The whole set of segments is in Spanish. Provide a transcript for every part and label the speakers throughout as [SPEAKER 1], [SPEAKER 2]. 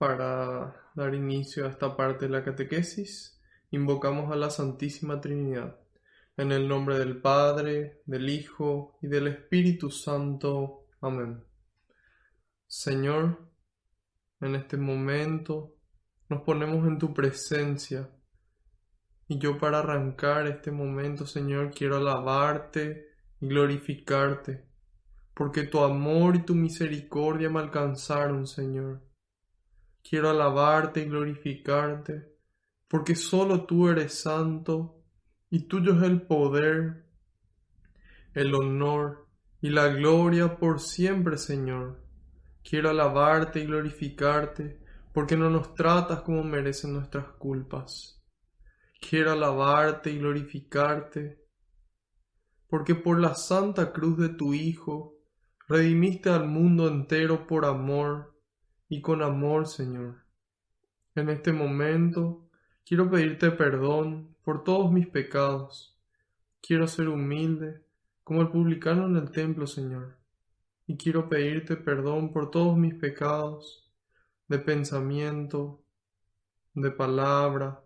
[SPEAKER 1] Para dar inicio a esta parte de la catequesis, invocamos a la Santísima Trinidad. En el nombre del Padre, del Hijo y del Espíritu Santo. Amén. Señor, en este momento nos ponemos en tu presencia y yo para arrancar este momento, Señor, quiero alabarte y glorificarte, porque tu amor y tu misericordia me alcanzaron, Señor. Quiero alabarte y glorificarte, porque solo tú eres santo, y tuyo es el poder, el honor y la gloria por siempre, Señor. Quiero alabarte y glorificarte, porque no nos tratas como merecen nuestras culpas. Quiero alabarte y glorificarte, porque por la santa cruz de tu Hijo, redimiste al mundo entero por amor y con amor, Señor. En este momento quiero pedirte perdón por todos mis pecados. Quiero ser humilde como el publicano en el templo, Señor. Y quiero pedirte perdón por todos mis pecados de pensamiento, de palabra,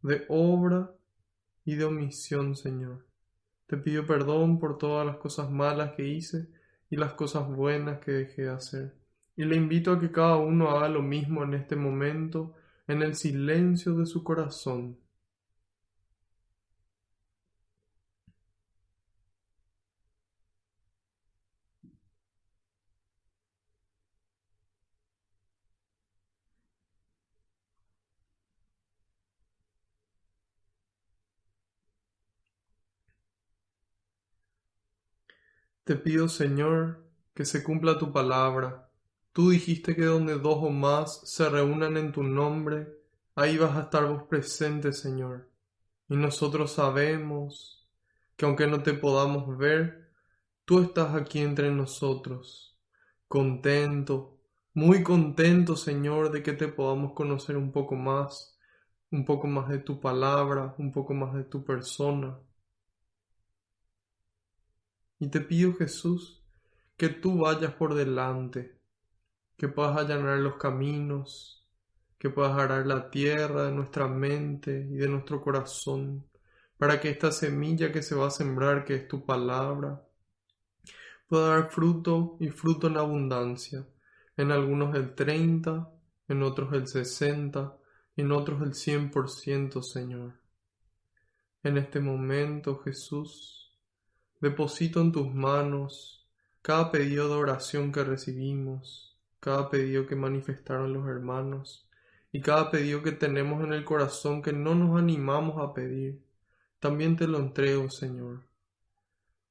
[SPEAKER 1] de obra y de omisión, Señor. Te pido perdón por todas las cosas malas que hice y las cosas buenas que dejé de hacer. Y le invito a que cada uno haga lo mismo en este momento, en el silencio de su corazón. Te pido, Señor, que se cumpla tu palabra. Tú dijiste que donde dos o más se reúnan en tu nombre, ahí vas a estar vos presente, Señor. Y nosotros sabemos que aunque no te podamos ver, tú estás aquí entre nosotros. Contento, muy contento, Señor, de que te podamos conocer un poco más de tu palabra, un poco más de tu persona. Y te pido, Jesús, que tú vayas por delante, que puedas allanar los caminos, que puedas arar la tierra de nuestra mente y de nuestro corazón, para que esta semilla que se va a sembrar, que es tu palabra, pueda dar fruto y fruto en abundancia, en algunos el 30, en otros el 60, en otros el 100%, Señor. En este momento, Jesús, deposito en tus manos cada pedido de oración que recibimos, cada pedido que manifestaron los hermanos y cada pedido que tenemos en el corazón que no nos animamos a pedir. También te lo entrego, Señor,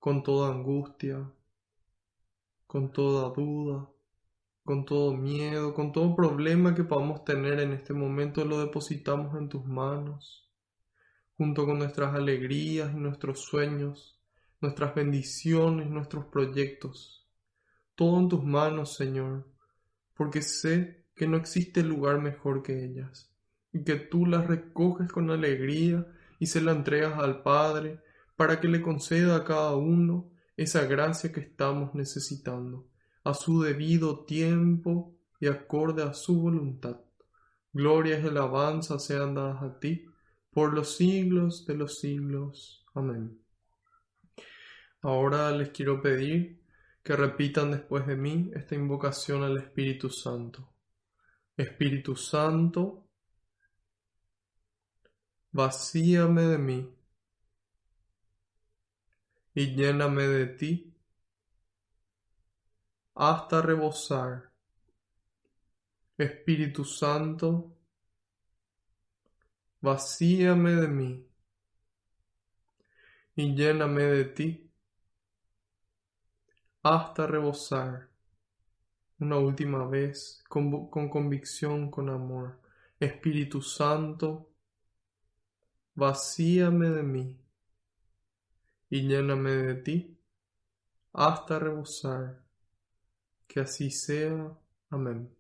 [SPEAKER 1] con toda angustia, con toda duda, con todo miedo, con todo problema que podamos tener en este momento, lo depositamos en tus manos, junto con nuestras alegrías y nuestros sueños, nuestras bendiciones, nuestros proyectos. Todo en tus manos, Señor, porque sé que no existe lugar mejor que ellas, y que tú las recoges con alegría y se la entregas al Padre para que le conceda a cada uno esa gracia que estamos necesitando, a su debido tiempo y acorde a su voluntad. Glorias y alabanza sean dadas a ti, por los siglos de los siglos. Amén. Ahora les quiero pedir que repitan después de mí esta invocación al Espíritu Santo. Espíritu Santo, vacíame de mí y lléname de ti hasta rebosar. Espíritu Santo, vacíame de mí y lléname de ti hasta rebosar. Una última vez, con convicción, con amor. Espíritu Santo, vacíame de mí y lléname de ti hasta rebosar. Que así sea. Amén.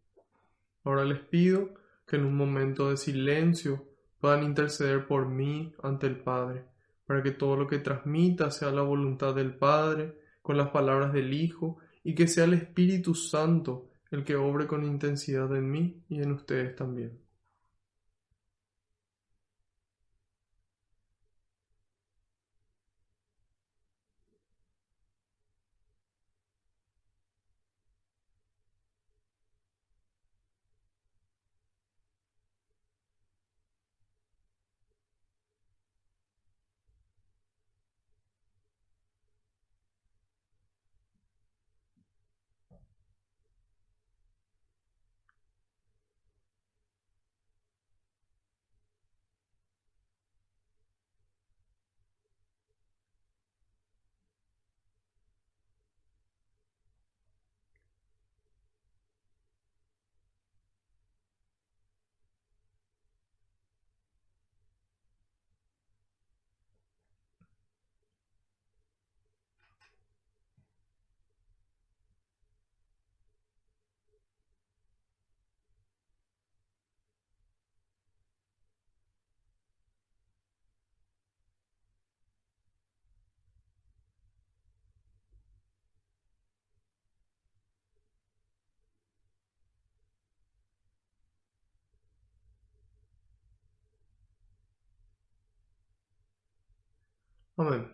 [SPEAKER 1] Ahora les pido que en un momento de silencio puedan interceder por mí ante el Padre, para que todo lo que transmita sea la voluntad del Padre, con las palabras del Hijo, y que sea el Espíritu Santo el que obre con intensidad en mí y en ustedes también. Amén.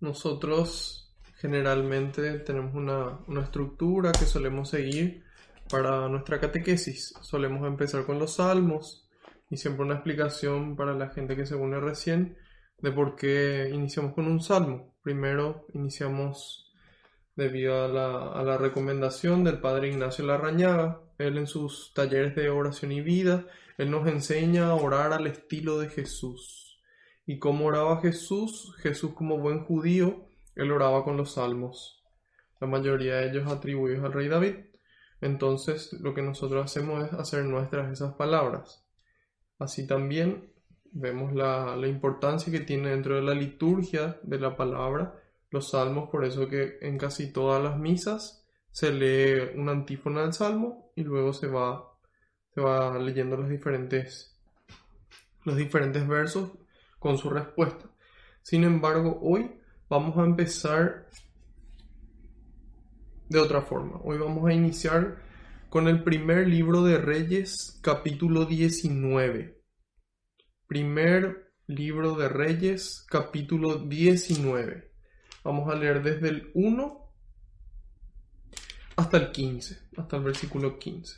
[SPEAKER 1] Nosotros generalmente tenemos una estructura que solemos seguir para nuestra catequesis. Solemos empezar con los salmos y siempre una explicación para la gente que se une recién de por qué iniciamos con un salmo. Primero iniciamos debido a la recomendación del padre Ignacio Larrañaga. Él en sus talleres de oración y vida, él nos enseña a orar al estilo de Jesús. ¿Y cómo oraba Jesús? Jesús, como buen judío, él oraba con los salmos, la mayoría de ellos atribuidos al rey David. Entonces lo que nosotros hacemos es hacer nuestras esas palabras. Así también vemos la importancia que tiene dentro de la liturgia de la palabra los salmos, por eso que en casi todas las misas se lee una antífona del salmo y luego se va leyendo los diferentes versos con su respuesta. Sin embargo, hoy vamos a empezar de otra forma. Hoy vamos a iniciar con el primer libro de Reyes, capítulo 19. Primer libro de Reyes, capítulo 19. Vamos a leer desde el 1 hasta el 15, hasta el versículo 15.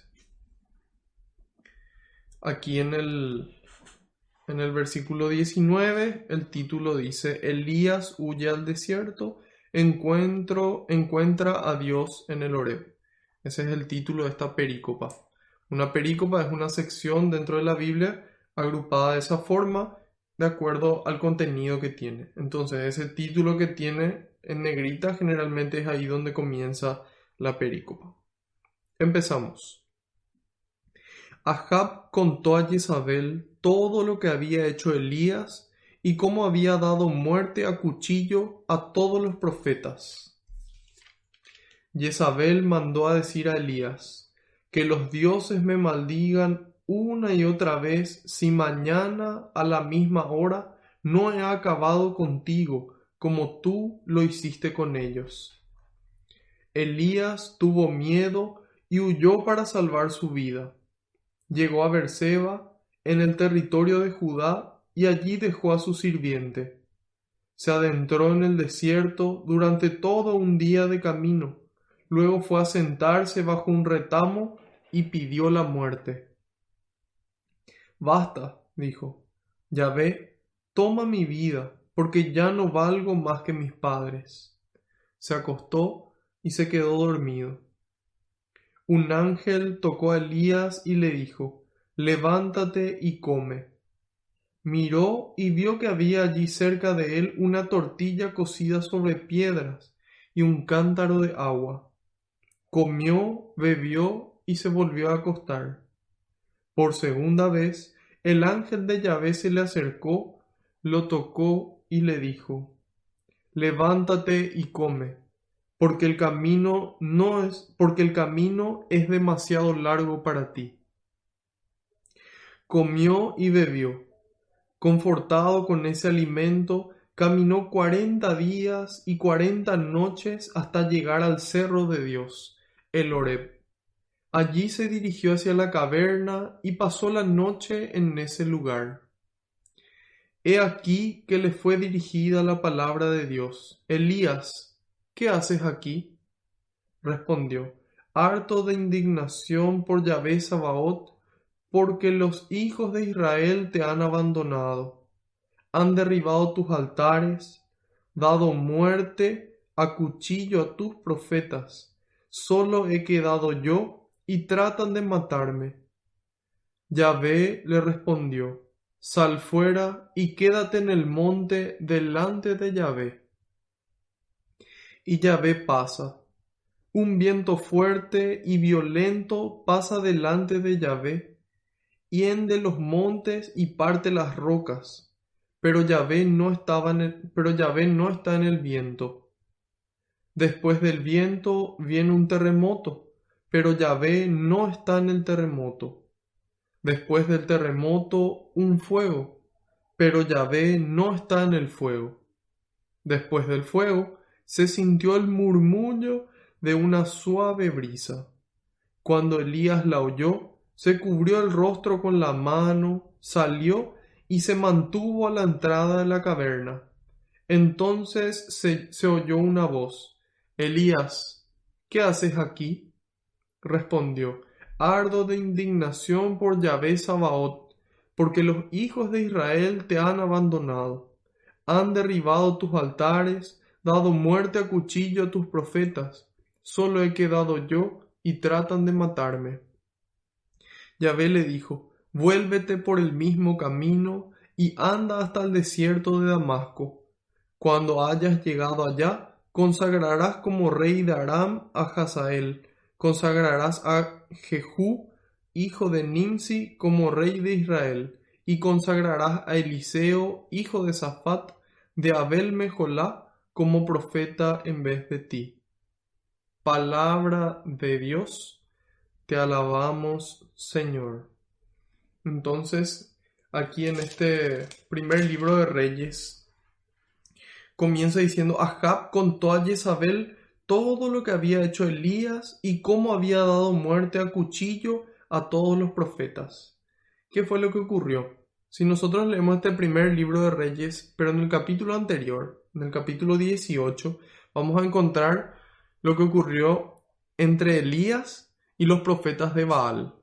[SPEAKER 1] Aquí en el versículo 19, el título dice: Elías huye al desierto, encuentra a Dios en el Horeb. Ese es el título de esta perícopa. Una perícopa es una sección dentro de la Biblia agrupada de esa forma de acuerdo al contenido que tiene. Entonces ese título que tiene en negrita generalmente es ahí donde comienza la perícopa. Empezamos. Ahab contó a Jezabel todo lo que había hecho Elías y cómo había dado muerte a cuchillo a todos los profetas. Jezabel mandó a decir a Elías: que los dioses me maldigan una y otra vez si mañana a la misma hora no he acabado contigo como tú lo hiciste con ellos. Elías tuvo miedo y huyó para salvar su vida. Llegó a Berseba, en el territorio de Judá, y allí dejó a su sirviente. Se adentró en el desierto durante todo un día de camino. Luego fue a sentarse bajo un retamo y pidió la muerte. Basta, dijo. Yahvé, toma mi vida, porque ya no valgo más que mis padres. Se acostó y se quedó dormido. Un ángel tocó a Elías y le dijo: levántate y come. Miró y vio que había allí cerca de él una tortilla cocida sobre piedras y un cántaro de agua. Comió, bebió y se volvió a acostar. Por segunda vez, el ángel de Yahvé se le acercó, lo tocó y le dijo: levántate y come, porque el camino es demasiado largo para ti. Comió y bebió. Confortado con ese alimento, caminó 40 días y 40 noches hasta llegar al cerro de Dios, el Horeb. Allí se dirigió hacia la caverna y pasó la noche en ese lugar. He aquí que le fue dirigida la palabra de Dios. Elías, ¿qué haces aquí? Respondió, harto de indignación por Yahvé Sabaoth, porque los hijos de Israel te han abandonado, han derribado tus altares, dado muerte a cuchillo a tus profetas. Solo he quedado yo y tratan de matarme. Yahvé le respondió, sal fuera y quédate en el monte delante de Yahvé. Y Yahvé pasa. Un viento fuerte y violento pasa delante de Yahvé, hiende los montes y parte las rocas, pero Yahvé no está en el viento. Después del viento viene un terremoto, pero Yahvé no está en el terremoto. Después del terremoto un fuego, pero Yahvé no está en el fuego. Después del fuego se sintió el murmullo de una suave brisa. Cuando Elías la oyó, se cubrió el rostro con la mano, salió y se mantuvo a la entrada de la caverna. Entonces se oyó una voz. Elías, ¿qué haces aquí? Respondió, ardo de indignación por Yahvé Sabaoth, porque los hijos de Israel te han abandonado. Han derribado tus altares, dado muerte a cuchillo a tus profetas. Solo he quedado yo y tratan de matarme. Yahvé le dijo, vuélvete por el mismo camino y anda hasta el desierto de Damasco. Cuando hayas llegado allá, consagrarás como rey de Aram a Hazael, consagrarás a Jehú, hijo de Nimsi, como rey de Israel, y consagrarás a Eliseo, hijo de Safat, de Abel Meholá, como profeta en vez de ti. Palabra de Dios, te alabamos, Señor. Entonces, aquí en este primer libro de Reyes, comienza diciendo, Achab contó a Jezabel todo lo que había hecho Elías y cómo había dado muerte a cuchillo a todos los profetas. ¿Qué fue lo que ocurrió? Si nosotros leemos este primer libro de Reyes, pero en el capítulo anterior, en el capítulo 18, vamos a encontrar lo que ocurrió entre Elías y los profetas de Baal.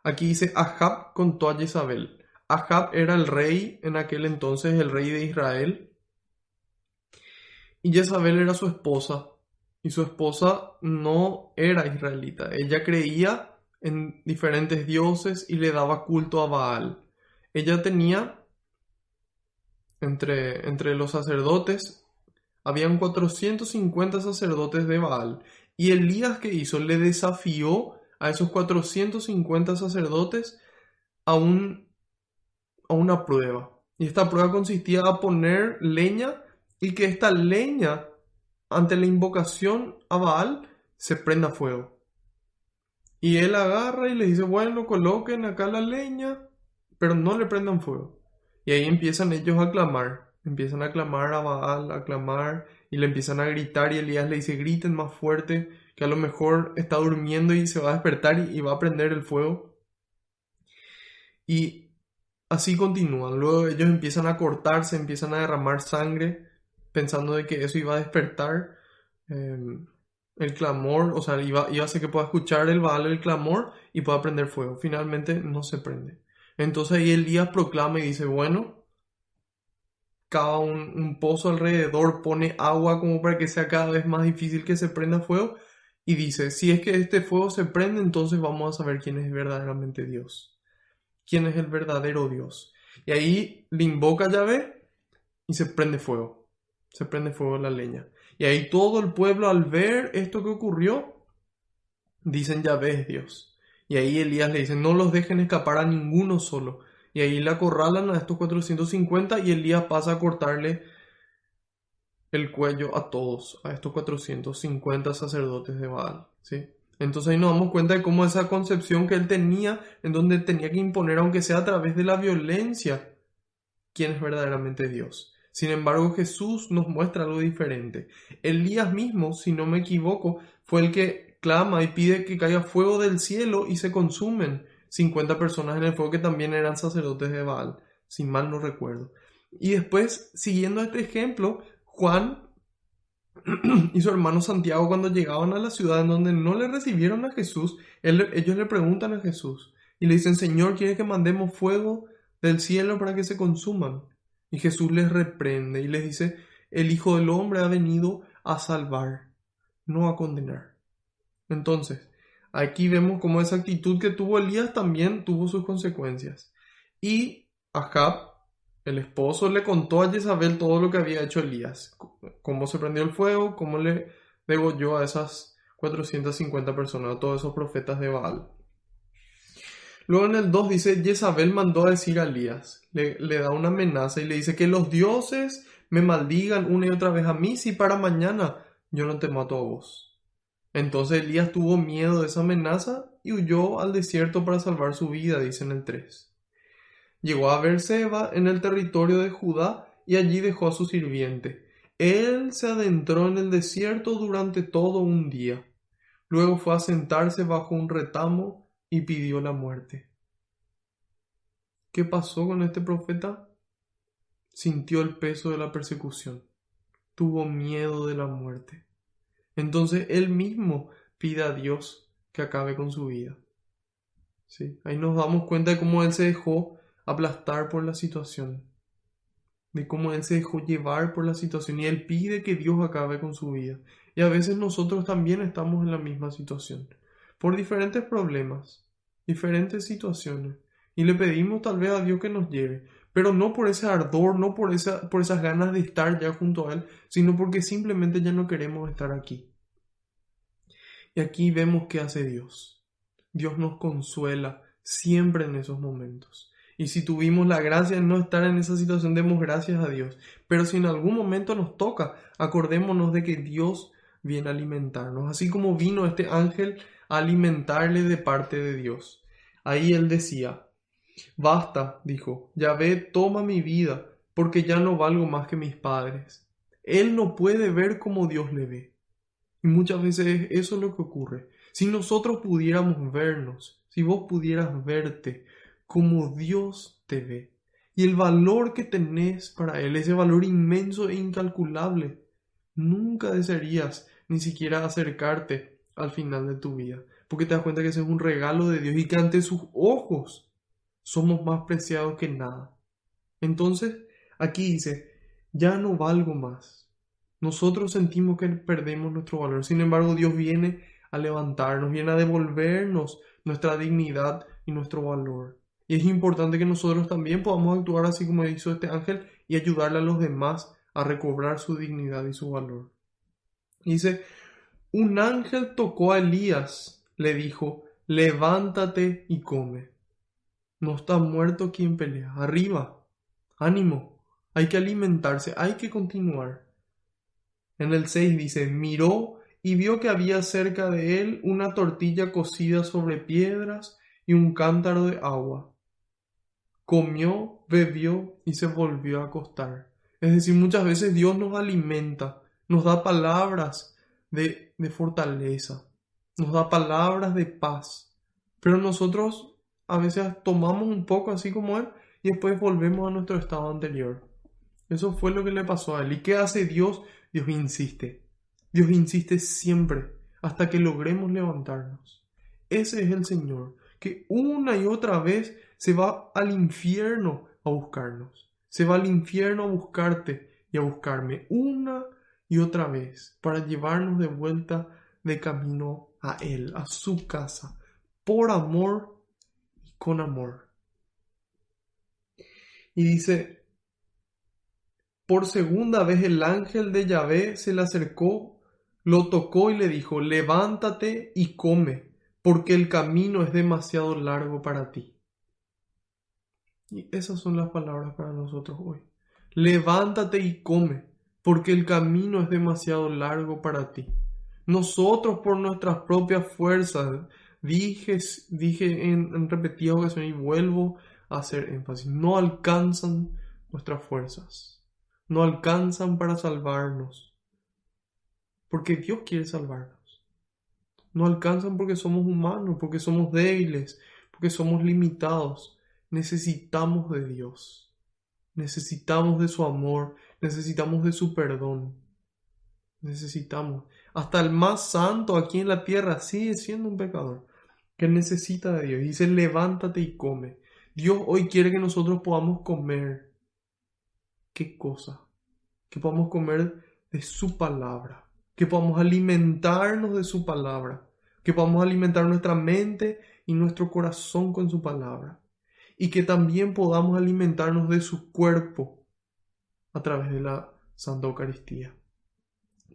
[SPEAKER 1] Aquí dice, Achab contó a Jezabel. Achab era el rey en aquel entonces, el rey de Israel, y Jezabel era su esposa, y su esposa no era israelita. Ella creía en diferentes dioses y le daba culto a Baal. Ella tenía, entre los sacerdotes, habían 450 sacerdotes de Baal, y Elías, ¿qué hizo? Le desafió a esos 450 sacerdotes a una prueba. Y esta prueba consistía en poner leña y que esta leña, ante la invocación a Baal, se prenda fuego. Y él agarra y le dice, bueno, coloquen acá la leña, pero no le prendan fuego. Y ahí empiezan ellos a clamar a Baal, a clamar, y le empiezan a gritar, y Elías le dice, griten más fuerte, que a lo mejor está durmiendo y se va a despertar y va a prender el fuego. Y así continúan. Luego ellos empiezan a cortarse, empiezan a derramar sangre, pensando de que eso iba a despertar el clamor, o sea, iba a hacer que pueda escuchar el Baal el clamor y pueda prender fuego. Finalmente no se prende. Entonces ahí Elías proclama y dice, bueno, cava un pozo alrededor, pone agua como para que sea cada vez más difícil que se prenda fuego, y dice, si es que este fuego se prende, entonces vamos a saber quién es verdaderamente Dios. Quién es el verdadero Dios. Y ahí le invoca a Yahvé y se prende fuego. Se prende fuego la leña. Y ahí todo el pueblo, al ver esto que ocurrió, dicen Yahvé es Dios. Y ahí Elías le dice, no los dejen escapar a ninguno solo. Y ahí le acorralan a estos 450 y Elías pasa a cortarle el cuello a todos, a estos 450 sacerdotes de Baal, ¿sí? Entonces ahí nos damos cuenta de cómo esa concepción que él tenía, en donde tenía que imponer, aunque sea a través de la violencia, quién es verdaderamente Dios. Sin embargo, Jesús nos muestra algo diferente. Elías mismo, si no me equivoco, fue el que clama y pide que caiga fuego del cielo y se consumen 50 personas en el fuego que también eran sacerdotes de Baal, si mal no recuerdo. Y después, siguiendo este ejemplo, Juan y su hermano Santiago, cuando llegaban a la ciudad en donde no le recibieron a Jesús, ellos le preguntan a Jesús y le dicen: Señor, ¿quieres que mandemos fuego del cielo para que se consuman? Y Jesús les reprende y les dice: el Hijo del Hombre ha venido a salvar, no a condenar. Entonces, aquí vemos cómo esa actitud que tuvo Elías también tuvo sus consecuencias. Y Acab, el esposo, le contó a Jezabel todo lo que había hecho Elías, cómo se prendió el fuego, cómo le degolló a esas 450 personas, a todos esos profetas de Baal. Luego en el 2 dice: Jezabel mandó a decir a Elías, le da una amenaza y le dice: que los dioses me maldigan una y otra vez a mí si para mañana yo no te mato a vos. Entonces Elías tuvo miedo de esa amenaza y huyó al desierto para salvar su vida, dice en el 3. Llegó a Beerseba en el territorio de Judá y allí dejó a su sirviente. Él se adentró en el desierto durante todo un día. Luego fue a sentarse bajo un retamo y pidió la muerte. ¿Qué pasó con este profeta? Sintió el peso de la persecución. Tuvo miedo de la muerte. Entonces él mismo pide a Dios que acabe con su vida. ¿Sí? Ahí nos damos cuenta de cómo él se dejó aplastar por la situación, de cómo él se dejó llevar por la situación y él pide que Dios acabe con su vida. Y a veces nosotros también estamos en la misma situación, por diferentes problemas, diferentes situaciones, y le pedimos tal vez a Dios que nos lleve, pero no por ese ardor, no por esas ganas de estar ya junto a Él, sino porque simplemente ya no queremos estar aquí. Y aquí vemos qué hace Dios. Dios nos consuela siempre en esos momentos. Y si tuvimos la gracia de no estar en esa situación, demos gracias a Dios. Pero si en algún momento nos toca, acordémonos de que Dios viene a alimentarnos. Así como vino este ángel a alimentarle de parte de Dios. Ahí él decía: basta, dijo, Yahvé, toma mi vida, porque ya no valgo más que mis padres. Él no puede ver como Dios le ve. Y muchas veces eso es lo que ocurre. Si nosotros pudiéramos vernos, si vos pudieras verte como Dios te ve, y el valor que tenés para Él, ese valor inmenso e incalculable, nunca desearías ni siquiera acercarte al final de tu vida, porque te das cuenta que ese es un regalo de Dios y que ante sus ojos somos más preciados que nada. Entonces, aquí dice: ya no valgo más. Nosotros sentimos que perdemos nuestro valor. Sin embargo, Dios viene a levantarnos, viene a devolvernos nuestra dignidad y nuestro valor. Y es importante que nosotros también podamos actuar así como hizo este ángel y ayudarle a los demás a recobrar su dignidad y su valor. Dice: un ángel tocó a Elías, le dijo: levántate y come. No está muerto quien pelea. Arriba, ánimo, hay que alimentarse, hay que continuar. En el 6 dice: miró y vio que había cerca de él una tortilla cocida sobre piedras y un cántaro de agua. Comió, bebió y se volvió a acostar. Es decir, muchas veces Dios nos alimenta, nos da palabras de fortaleza, nos da palabras de paz, pero nosotros a veces tomamos un poco así como Él y después volvemos a nuestro estado anterior. Eso fue lo que le pasó a él. ¿Y qué hace Dios? Dios insiste. Dios insiste siempre hasta que logremos levantarnos. Ese es el Señor, que una y otra vez se va al infierno a buscarnos. Se va al infierno a buscarte y a buscarme una y otra vez para llevarnos de vuelta de camino a Él, a su casa, por amor y con amor. Y dice: por segunda vez el ángel de Yahvé se le acercó, lo tocó y le dijo: levántate y come, porque el camino es demasiado largo para ti. Y esas son las palabras para nosotros hoy. Levántate y come, porque el camino es demasiado largo para ti. Nosotros por nuestras propias fuerzas, dije en repetidas ocasiones y vuelvo a hacer énfasis, no alcanzan nuestras fuerzas. No alcanzan para salvarnos, porque Dios quiere salvarnos. No alcanzan porque somos humanos, porque somos débiles, porque somos limitados. Necesitamos de Dios. Necesitamos de su amor. Necesitamos de su perdón. Necesitamos. Hasta el más santo aquí en la tierra sigue siendo un pecador que necesita de Dios. Dice, levántate y come. Dios hoy quiere que nosotros podamos comer. ¿Qué cosa? Que podamos comer de su palabra. Que podamos alimentarnos de su palabra. Que podamos alimentar nuestra mente y nuestro corazón con su palabra. Y que también podamos alimentarnos de su cuerpo a través de la Santa Eucaristía.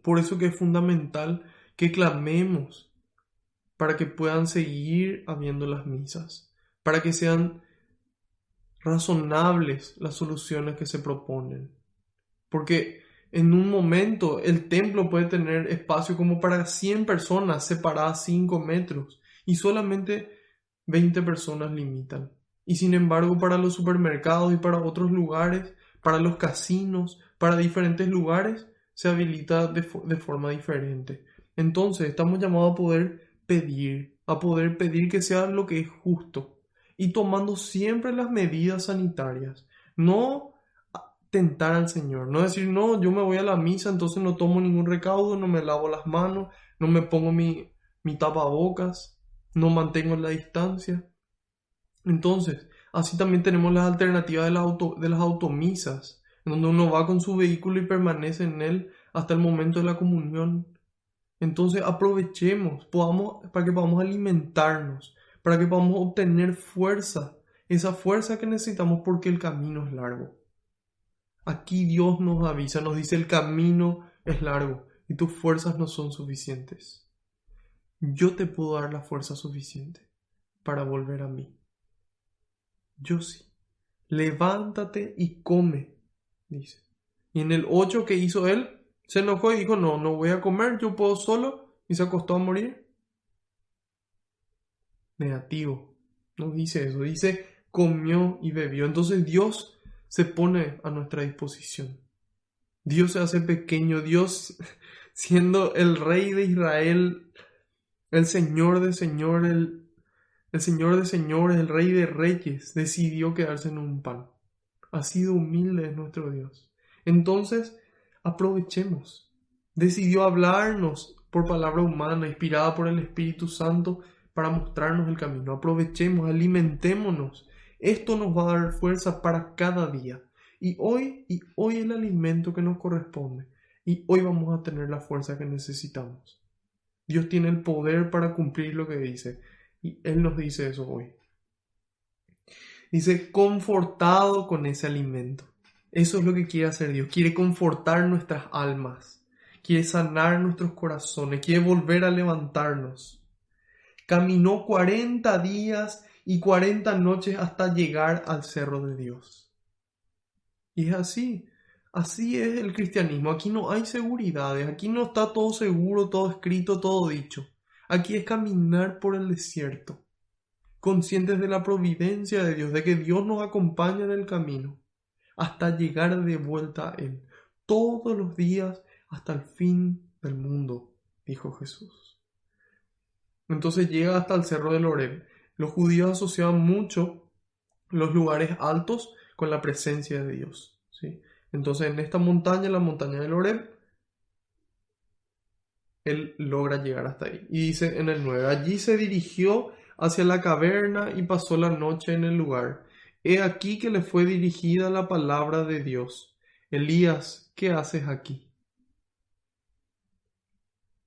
[SPEAKER 1] Por eso que es fundamental que clamemos para que puedan seguir habiendo las misas, para que sean razonables las soluciones que se proponen. Porque en un momento el templo puede tener espacio como para 100 personas separadas 5 metros y solamente 20 personas limitan. Y sin embargo para los supermercados y para otros lugares, para los casinos, para diferentes lugares, se habilita de forma diferente. Entonces estamos llamados a poder pedir que sea lo que es justo y tomando siempre las medidas sanitarias. No tentar al Señor, no decir, no, yo me voy a la misa, entonces no tomo ningún recaudo, no me lavo las manos, no me pongo mi tapabocas, no mantengo la distancia. Entonces, así también tenemos las alternativas de las automisas, en donde uno va con su vehículo y permanece en él hasta el momento de la comunión. Entonces aprovechemos, para que podamos alimentarnos, para que podamos obtener fuerza, esa fuerza que necesitamos porque el camino es largo. Aquí Dios nos avisa, nos dice el camino es largo y tus fuerzas no son suficientes. Yo te puedo dar la fuerza suficiente para volver a mí. Yo sí. Levántate y come, dice. Y en el 8 que hizo él, se enojó y dijo, no, no voy a comer, yo puedo solo, y se acostó a morir. Negativo, no dice eso, dice comió y bebió. Entonces Dios se pone a nuestra disposición. Dios se hace pequeño, Dios siendo el Rey de Israel, el Señor de señores, el Señor de señores, el Rey de reyes, decidió quedarse en un pan. Así de humilde es nuestro Dios. Entonces, aprovechemos. Decidió hablarnos por palabra humana, inspirada por el Espíritu Santo, para mostrarnos el camino. Aprovechemos, alimentémonos. Esto nos va a dar fuerza para cada día. Y hoy el alimento que nos corresponde. Y hoy vamos a tener la fuerza que necesitamos. Dios tiene el poder para cumplir lo que dice. Y Él nos dice eso hoy. Dice, confortado con ese alimento. Eso es lo que quiere hacer Dios. Quiere confortar nuestras almas. Quiere sanar nuestros corazones. Quiere volver a levantarnos. Caminó 40 días y 40 noches hasta llegar al cerro de Dios. Y es así. Así es el cristianismo. Aquí no hay seguridades. Aquí no está todo seguro, todo escrito, todo dicho. Aquí es caminar por el desierto, conscientes de la providencia de Dios, de que Dios nos acompaña en el camino, hasta llegar de vuelta a Él, todos los días hasta el fin del mundo, dijo Jesús. Entonces llega hasta el cerro del Horeb. Los judíos asociaban mucho los lugares altos con la presencia de Dios, ¿sí? Entonces en esta montaña, la montaña del Horeb, él logra llegar hasta ahí. Y dice en el 9, allí se dirigió hacia la caverna y pasó la noche en el lugar. He aquí que le fue dirigida la palabra de Dios. Elías, ¿qué haces aquí?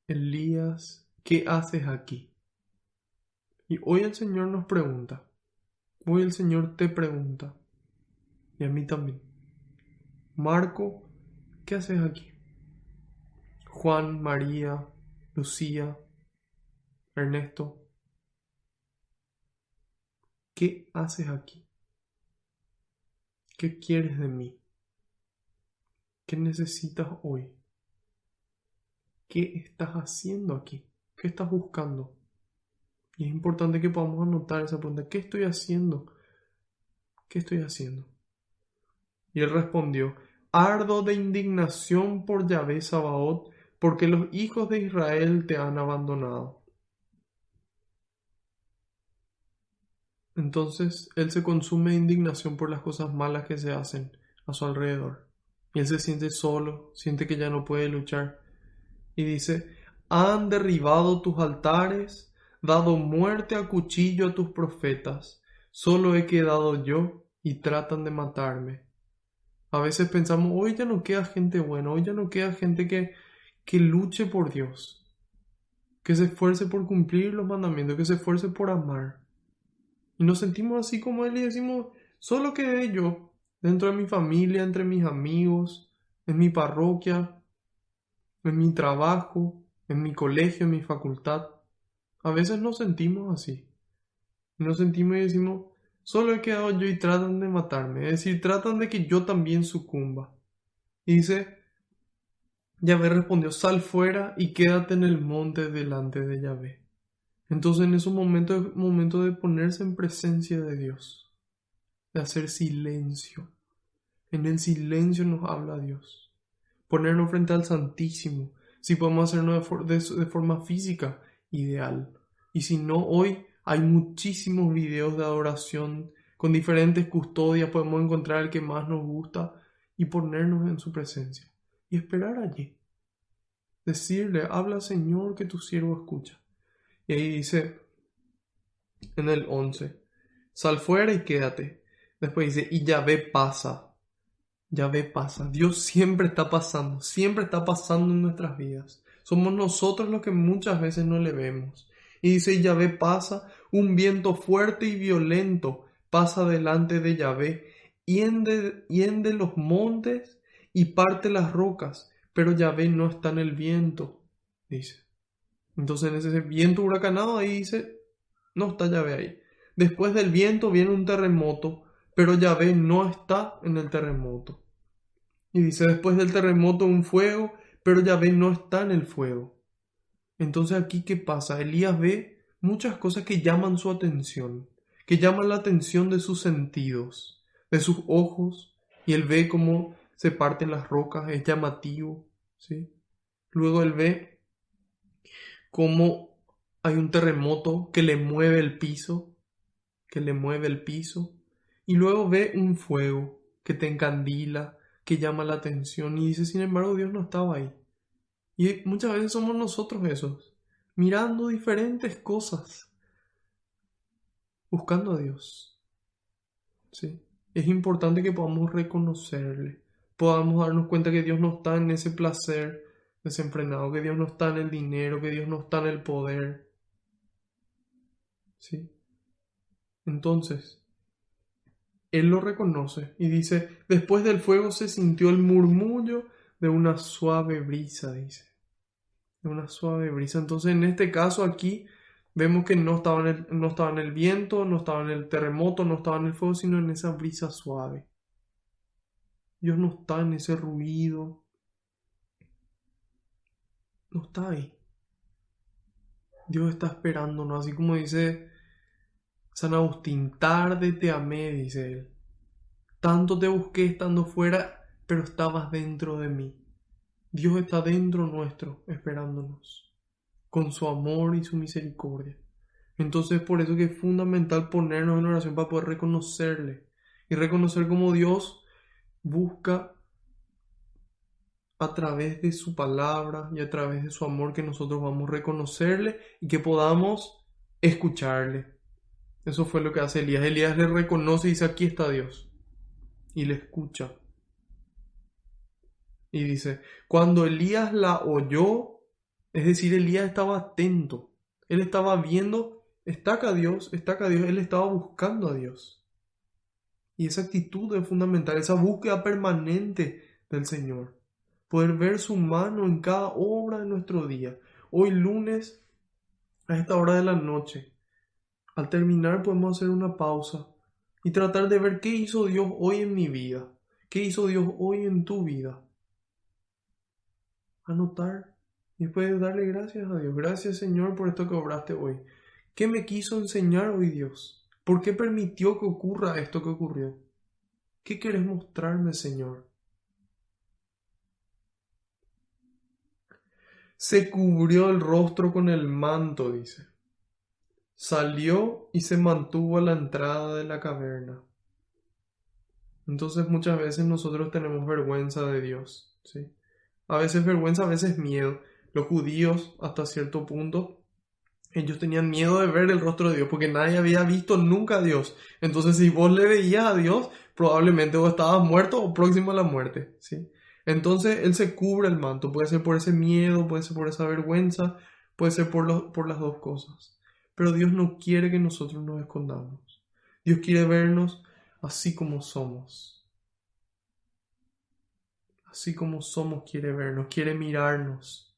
[SPEAKER 1] Elías, ¿qué haces aquí? Y hoy el Señor nos pregunta. Hoy el Señor te pregunta. Y a mí también. Marco, ¿qué haces aquí? Juan, María, Lucía, Ernesto, ¿qué haces aquí? ¿Qué quieres de mí? ¿Qué necesitas hoy? ¿Qué estás haciendo aquí? ¿Qué estás buscando? Y es importante que podamos anotar esa pregunta. ¿Qué estoy haciendo? ¿Qué estoy haciendo? Y él respondió, ardo de indignación por Yahvé Sabaoth, porque los hijos de Israel te han abandonado. Entonces él se consume de indignación por las cosas malas que se hacen a su alrededor. Y él se siente solo, siente que ya no puede luchar. Y dice, han derribado tus altares, dado muerte a cuchillo a tus profetas. Solo he quedado yo y tratan de matarme. A veces pensamos, hoy ya no queda gente buena, hoy ya no queda gente que luche por Dios, que se esfuerce por cumplir los mandamientos, que se esfuerce por amar. Y nos sentimos así como Él y decimos, solo quedé yo, dentro de mi familia, entre mis amigos, en mi parroquia, en mi trabajo, en mi colegio, en mi facultad. A veces nos sentimos así. Y nos sentimos y decimos, solo he quedado yo y tratan de matarme. Es decir, tratan de que yo también sucumba. Y dice, Yahvé respondió, sal fuera y quédate en el monte delante de Yahvé. Entonces en esos momentos es momento de ponerse en presencia de Dios, de hacer silencio. En el silencio nos habla Dios. Ponernos frente al Santísimo. Si podemos hacerlo de forma física, ideal. Y si no, hoy hay muchísimos videos de adoración con diferentes custodias. Podemos encontrar el que más nos gusta y ponernos en su presencia. Y esperar allí. Decirle, habla Señor que tu siervo escucha. Y ahí dice en el 11, sal fuera y quédate. Después dice, y Yahvé pasa. Yahvé pasa. Dios siempre está pasando en nuestras vidas. Somos nosotros los que muchas veces no le vemos. Y dice, Yahvé pasa, un viento fuerte y violento pasa delante de Yahvé, hiende los montes y parte las rocas, pero Yahvé no está en el viento, dice. Entonces en ese viento huracanado ahí dice, no está Yahvé ahí. Después del viento viene un terremoto, pero Yahvé no está en el terremoto. Y dice, después del terremoto un fuego, pero Yahvé no está en el fuego. Entonces aquí, ¿qué pasa? Elías ve muchas cosas que llaman su atención, que llaman la atención de sus sentidos, de sus ojos, y él ve cómo se parten las rocas, es llamativo, ¿sí? Luego él ve cómo hay un terremoto que le mueve el piso, y luego ve un fuego que te encandila, que llama la atención, y dice, sin embargo, Dios no estaba ahí. Y muchas veces somos nosotros esos, mirando diferentes cosas, buscando a Dios, ¿sí? Es importante que podamos reconocerle, podamos darnos cuenta que Dios no está en ese placer desenfrenado, que Dios no está en el dinero, que Dios no está en el poder, ¿sí? Entonces, Él lo reconoce y dice, después del fuego se sintió el murmullo de una suave brisa, dice. De una suave brisa. Entonces, en este caso aquí, vemos que no estaba en el viento, no estaba en el terremoto, no estaba en el fuego, sino en esa brisa suave. Dios no está en ese ruido. No está ahí. Dios está esperándonos, así como dice San Agustín, tarde te amé, dice él. Tanto te busqué estando fuera, pero estabas dentro de mí. Dios está dentro nuestro, esperándonos, con su amor y su misericordia. Entonces, por eso que es fundamental ponernos en oración para poder reconocerle y reconocer cómo Dios busca a través de su palabra y a través de su amor que nosotros vamos a reconocerle y que podamos escucharle. Eso fue lo que hace Elías. Elías le reconoce y dice, aquí está Dios. Y le escucha. Y dice, cuando Elías la oyó, es decir, Elías estaba atento. Él estaba viendo, está acá Dios, él estaba buscando a Dios. Y esa actitud es fundamental, esa búsqueda permanente del Señor. Poder ver su mano en cada obra de nuestro día. Hoy lunes, a esta hora de la noche, al terminar podemos hacer una pausa y tratar de ver qué hizo Dios hoy en mi vida. ¿Qué hizo Dios hoy en tu vida? Anotar y después darle gracias a Dios. Gracias, Señor, por esto que obraste hoy. ¿Qué me quiso enseñar hoy Dios? ¿Por qué permitió que ocurra esto que ocurrió? ¿Qué quieres mostrarme, Señor? Se cubrió el rostro con el manto, dice. salió y se mantuvo a la entrada de la caverna. Entonces muchas veces nosotros tenemos vergüenza de Dios, ¿sí? A veces vergüenza, a veces miedo. Los judíos, hasta cierto punto, ellos tenían miedo de ver el rostro de Dios porque nadie había visto nunca a Dios. Entonces, si vos le veías a Dios, probablemente vos estabas muerto o próximo a la muerte, ¿sí? Entonces, Él se cubre el manto. Puede ser por ese miedo, puede ser por esa vergüenza, puede ser por las dos cosas. Pero Dios no quiere que nosotros nos escondamos. Dios quiere vernos así como somos. Así como somos quiere vernos, quiere mirarnos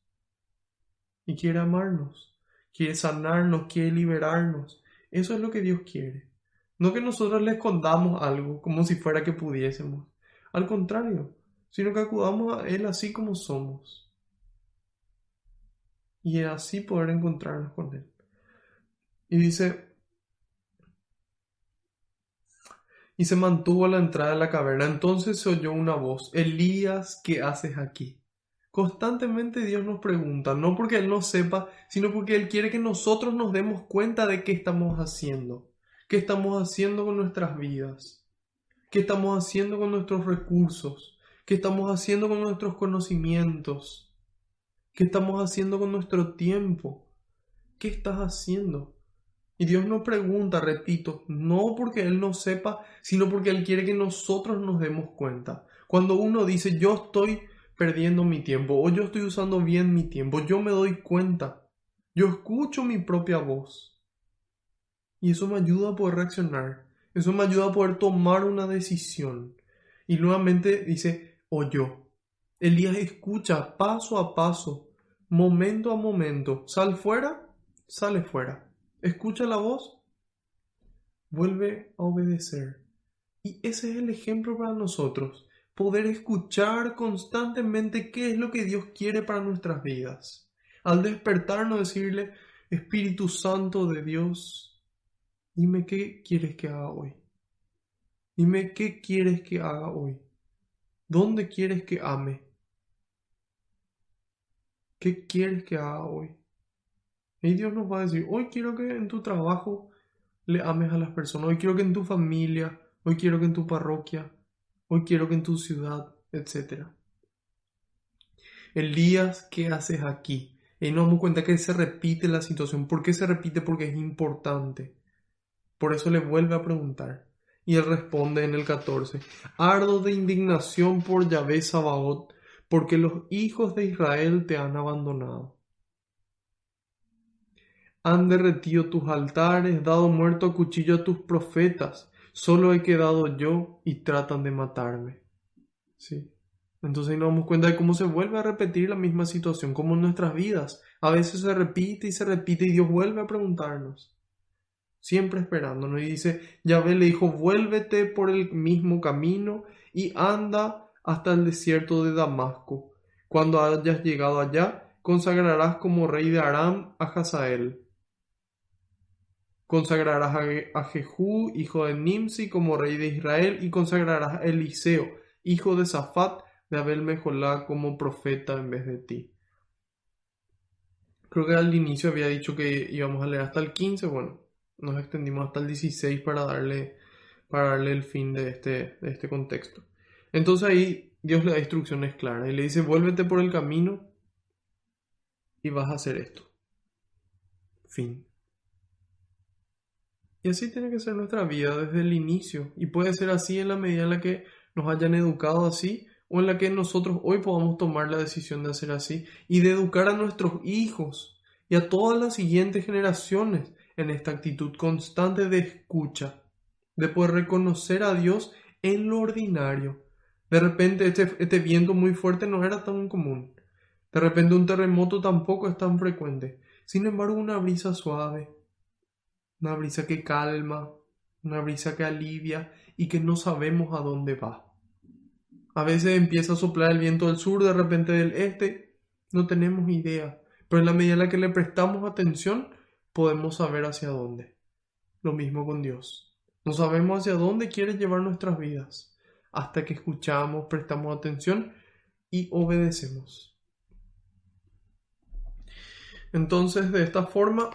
[SPEAKER 1] y quiere amarnos, quiere sanarnos, quiere liberarnos. Eso es lo que Dios quiere. No que nosotros le escondamos algo como si fuera que pudiésemos. Al contrario, sino que acudamos a Él así como somos. Y así poder encontrarnos con Él. Y dice, y se mantuvo a la entrada de la caverna. Entonces se oyó una voz: Elías, ¿qué haces aquí? Constantemente Dios nos pregunta, no porque Él no sepa, sino porque Él quiere que nosotros nos demos cuenta de qué estamos haciendo con nuestras vidas, qué estamos haciendo con nuestros recursos, qué estamos haciendo con nuestros conocimientos, qué estamos haciendo con nuestro tiempo, qué estás haciendo. Y Dios nos pregunta, repito, no porque Él no sepa, sino porque Él quiere que nosotros nos demos cuenta. Cuando uno dice, yo estoy perdiendo mi tiempo o yo estoy usando bien mi tiempo, yo me doy cuenta, yo escucho mi propia voz y eso me ayuda a poder reaccionar, eso me ayuda a poder tomar una decisión. Y nuevamente dice, oyó. Elías escucha paso a paso, momento a momento, sal fuera, sale fuera. Escucha la voz, vuelve a obedecer. Y ese es el ejemplo para nosotros, poder escuchar constantemente qué es lo que Dios quiere para nuestras vidas. Al despertarnos decirle, Espíritu Santo de Dios, dime qué quieres que haga hoy. Dime qué quieres que haga hoy. ¿Dónde quieres que ame? ¿Qué quieres que haga hoy? Y Dios nos va a decir, hoy quiero que en tu trabajo le ames a las personas. Hoy quiero que en tu familia, hoy quiero que en tu parroquia, hoy quiero que en tu ciudad, etcétera. Elías, ¿qué haces aquí? Y nos damos cuenta que se repite la situación. ¿Por qué se repite? Porque es importante. Por eso le vuelve a preguntar. Y él responde en el 14: Ardo de indignación por Yahvé Sabaoth, porque los hijos de Israel te han abandonado. Han derretido tus altares, dado muerto a cuchillo a tus profetas. Solo he quedado yo y tratan de matarme. ¿Sí? Entonces nos damos cuenta de cómo se vuelve a repetir la misma situación, como en nuestras vidas. A veces se repite y Dios vuelve a preguntarnos, siempre esperándonos. Y dice, Yahvé le dijo, vuélvete por el mismo camino y anda hasta el desierto de Damasco. Cuando hayas llegado allá, consagrarás como rey de Aram a Hazael. Consagrarás a Jehú, hijo de Nimsi, como rey de Israel, y consagrarás a Eliseo, hijo de Safat, de Abel Mejolá, como profeta en vez de ti. Creo que al inicio había dicho que íbamos a leer hasta el 15, bueno, nos extendimos hasta el 16 para darle el fin de este contexto. Entonces ahí Dios le da instrucciones claras y le dice, vuélvete por el camino y vas a hacer esto. Fin. Y así tiene que ser nuestra vida desde el inicio. Y puede ser así en la medida en la que nos hayan educado así o en la que nosotros hoy podamos tomar la decisión de hacer así y de educar a nuestros hijos y a todas las siguientes generaciones en esta actitud constante de escucha, de poder reconocer a Dios en lo ordinario. De repente este viento muy fuerte no era tan común. De repente un terremoto tampoco es tan frecuente. Sin embargo, una brisa suave, una brisa que calma, una brisa que alivia y que no sabemos a dónde va. A veces empieza a soplar el viento del sur, de repente del este, no tenemos idea, pero en la medida en la que le prestamos atención, podemos saber hacia dónde. Lo mismo con Dios. No sabemos hacia dónde quiere llevar nuestras vidas, hasta que escuchamos, prestamos atención y obedecemos. Entonces, de esta forma,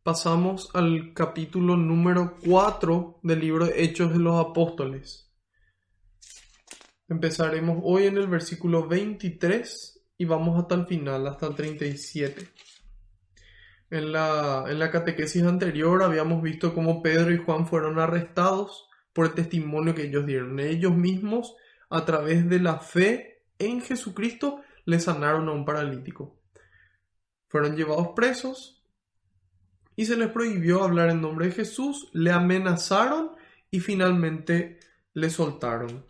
[SPEAKER 1] pasamos al capítulo número 4 del libro de Hechos de los Apóstoles. Empezaremos hoy en el versículo 23 y vamos hasta el final, hasta el 37. En la catequesis anterior habíamos visto cómo Pedro y Juan fueron arrestados por el testimonio que ellos dieron. Ellos mismos, a través de la fe en Jesucristo, le sanaron a un paralítico. Fueron llevados presos y se les prohibió hablar en nombre de Jesús, le amenazaron y finalmente le soltaron.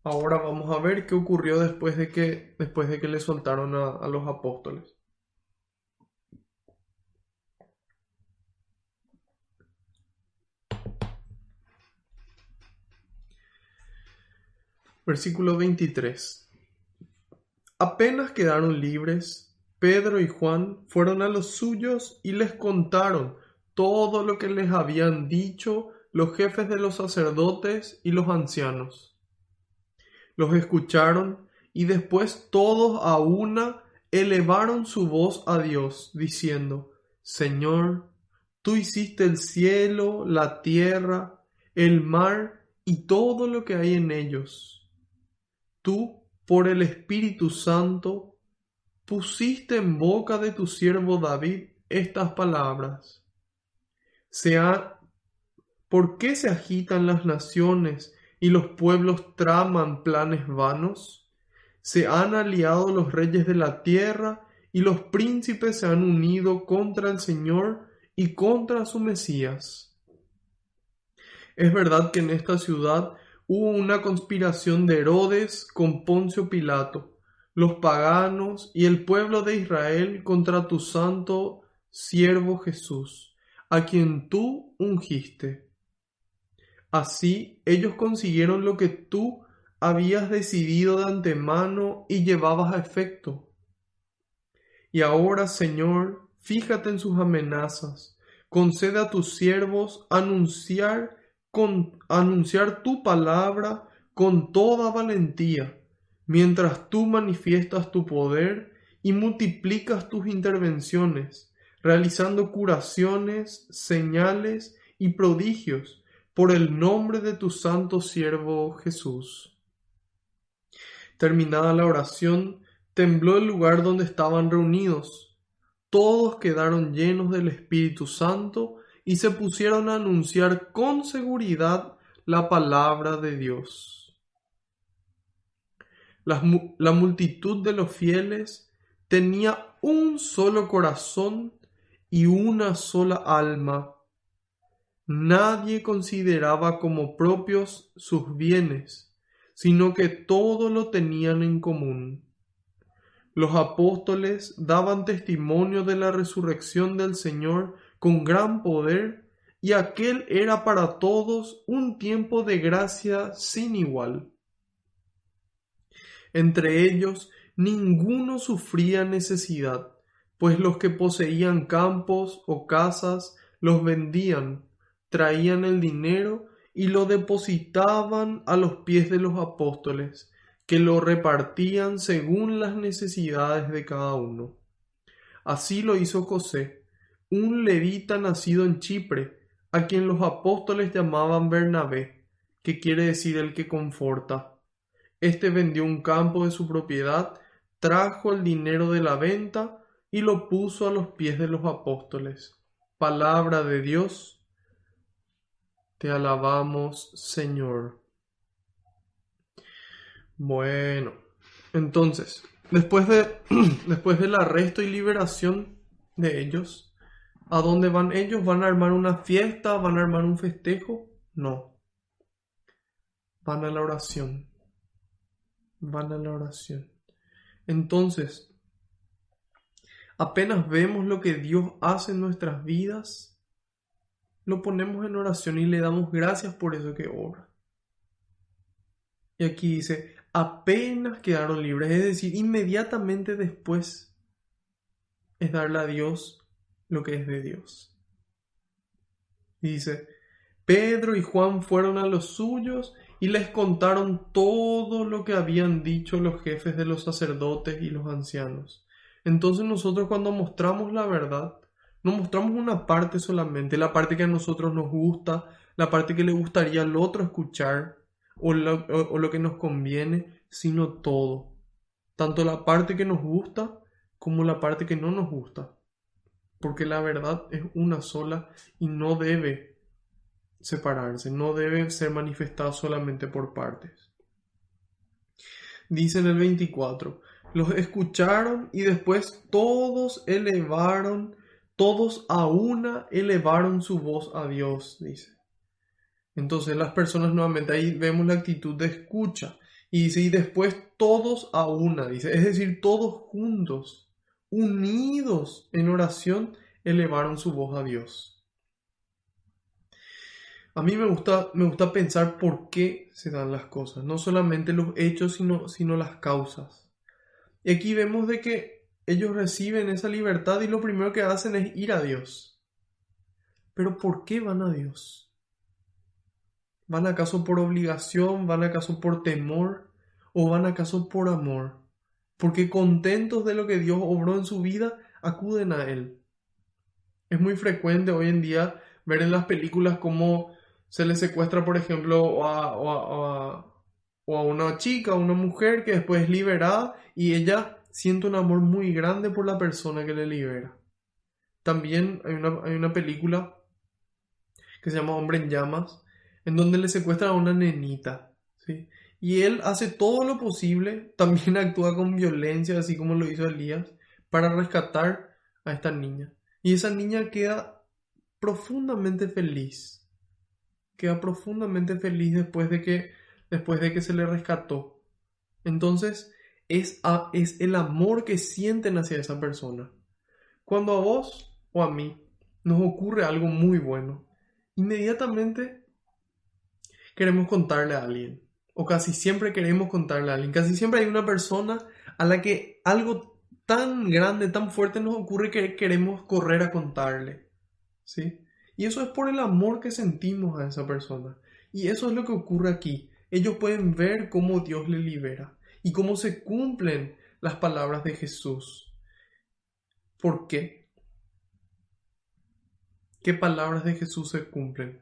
[SPEAKER 1] Ahora vamos a ver qué ocurrió después de que le soltaron a los apóstoles. Versículo 23. Apenas quedaron libres, Pedro y Juan fueron a los suyos y les contaron todo lo que les habían dicho los jefes de los sacerdotes y los ancianos. Los escucharon y después todos a una elevaron su voz a Dios, diciendo: Señor, tú hiciste el cielo, la tierra, el mar y todo lo que hay en ellos. Tú, por el Espíritu Santo, pusiste en boca de tu siervo David estas palabras. ¿Por qué se agitan las naciones y los pueblos traman planes vanos? Se han aliado los reyes de la tierra y los príncipes se han unido contra el Señor y contra su Mesías. Es verdad que en esta ciudad hubo una conspiración de Herodes con Poncio Pilato, los paganos y el pueblo de Israel contra tu santo siervo Jesús, a quien tú ungiste. Así ellos consiguieron lo que tú habías decidido de antemano y llevabas a efecto. Y ahora, Señor, fíjate en sus amenazas, concede a tus siervos anunciar tu palabra con toda valentía, mientras tú manifiestas tu poder y multiplicas tus intervenciones, realizando curaciones, señales y prodigios por el nombre de tu santo siervo Jesús. Terminada la oración, tembló el lugar donde estaban reunidos. Todos quedaron llenos del Espíritu Santo y se pusieron a anunciar con seguridad la palabra de Dios. La multitud de los fieles tenía un solo corazón y una sola alma. Nadie consideraba como propios sus bienes, sino que todo lo tenían en común. Los apóstoles daban testimonio de la resurrección del Señor con gran poder, y aquel era para todos un tiempo de gracia sin igual. Entre ellos ninguno sufría necesidad, pues los que poseían campos o casas los vendían, traían el dinero y lo depositaban a los pies de los apóstoles, que lo repartían según las necesidades de cada uno. Así lo hizo José, un levita nacido en Chipre, a quien los apóstoles llamaban Bernabé, que quiere decir el que conforta. Este vendió un campo de su propiedad, trajo el dinero de la venta y lo puso a los pies de los apóstoles. Palabra de Dios, te alabamos, Señor. Bueno, entonces, después del arresto y liberación de ellos, ¿a dónde van ellos? ¿Van a armar una fiesta? ¿Van a armar un festejo? No. Van a la oración. Van a la oración. Entonces, apenas vemos lo que Dios hace en nuestras vidas, lo ponemos en oración y le damos gracias por eso que obra. Y aquí dice, apenas quedaron libres, es decir, inmediatamente después es darle a Dios lo que es de Dios. Y dice, Pedro y Juan fueron a los suyos y les contaron todo lo que habían dicho los jefes de los sacerdotes y los ancianos. Entonces nosotros, cuando mostramos la verdad, No mostramos una parte solamente, la parte que a nosotros nos gusta, la parte que le gustaría al otro escuchar o lo que nos conviene, sino todo. Tanto la parte que nos gusta como la parte que no nos gusta. Porque la verdad es una sola y no debe separarse, no debe ser manifestada solamente por partes. Dice en el 24, los escucharon y después todos a una elevaron su voz a Dios, dice. Entonces las personas nuevamente ahí vemos la actitud de escucha y dice, y después todos a una, dice, es decir, todos juntos, unidos en oración, elevaron su voz a Dios. A mí me gusta pensar por qué se dan las cosas, no solamente los hechos, sino las causas. Y aquí vemos de que ellos reciben esa libertad y lo primero que hacen es ir a Dios. Pero ¿por qué van a Dios? ¿Van acaso por obligación? ¿Van acaso por temor? ¿O van acaso por amor? Porque contentos de lo que Dios obró en su vida, acuden a Él. Es muy frecuente hoy en día ver en las películas cómo se le secuestra, por ejemplo, o a una chica, a una mujer que después es liberada y ella siente un amor muy grande por la persona que le libera. También hay una película que se llama Hombre en Llamas, en donde le secuestran a una nenita, ¿sí? Y él hace todo lo posible, también actúa con violencia, así como lo hizo Elías, para rescatar a esta niña. Y esa niña profundamente feliz, queda profundamente feliz después de que se le rescató. Entonces, es el amor que sienten hacia esa persona. Cuando a vos o a mí nos ocurre algo muy bueno, inmediatamente queremos contarle a alguien. O casi siempre queremos contarle a alguien. Casi siempre hay una persona a la que algo tan grande, tan fuerte nos ocurre que queremos correr a contarle. ¿Sí? Y eso es por el amor que sentimos a esa persona. Y eso es lo que ocurre aquí. Ellos pueden ver cómo Dios le libera y cómo se cumplen las palabras de Jesús. ¿Por qué? ¿Qué palabras de Jesús se cumplen?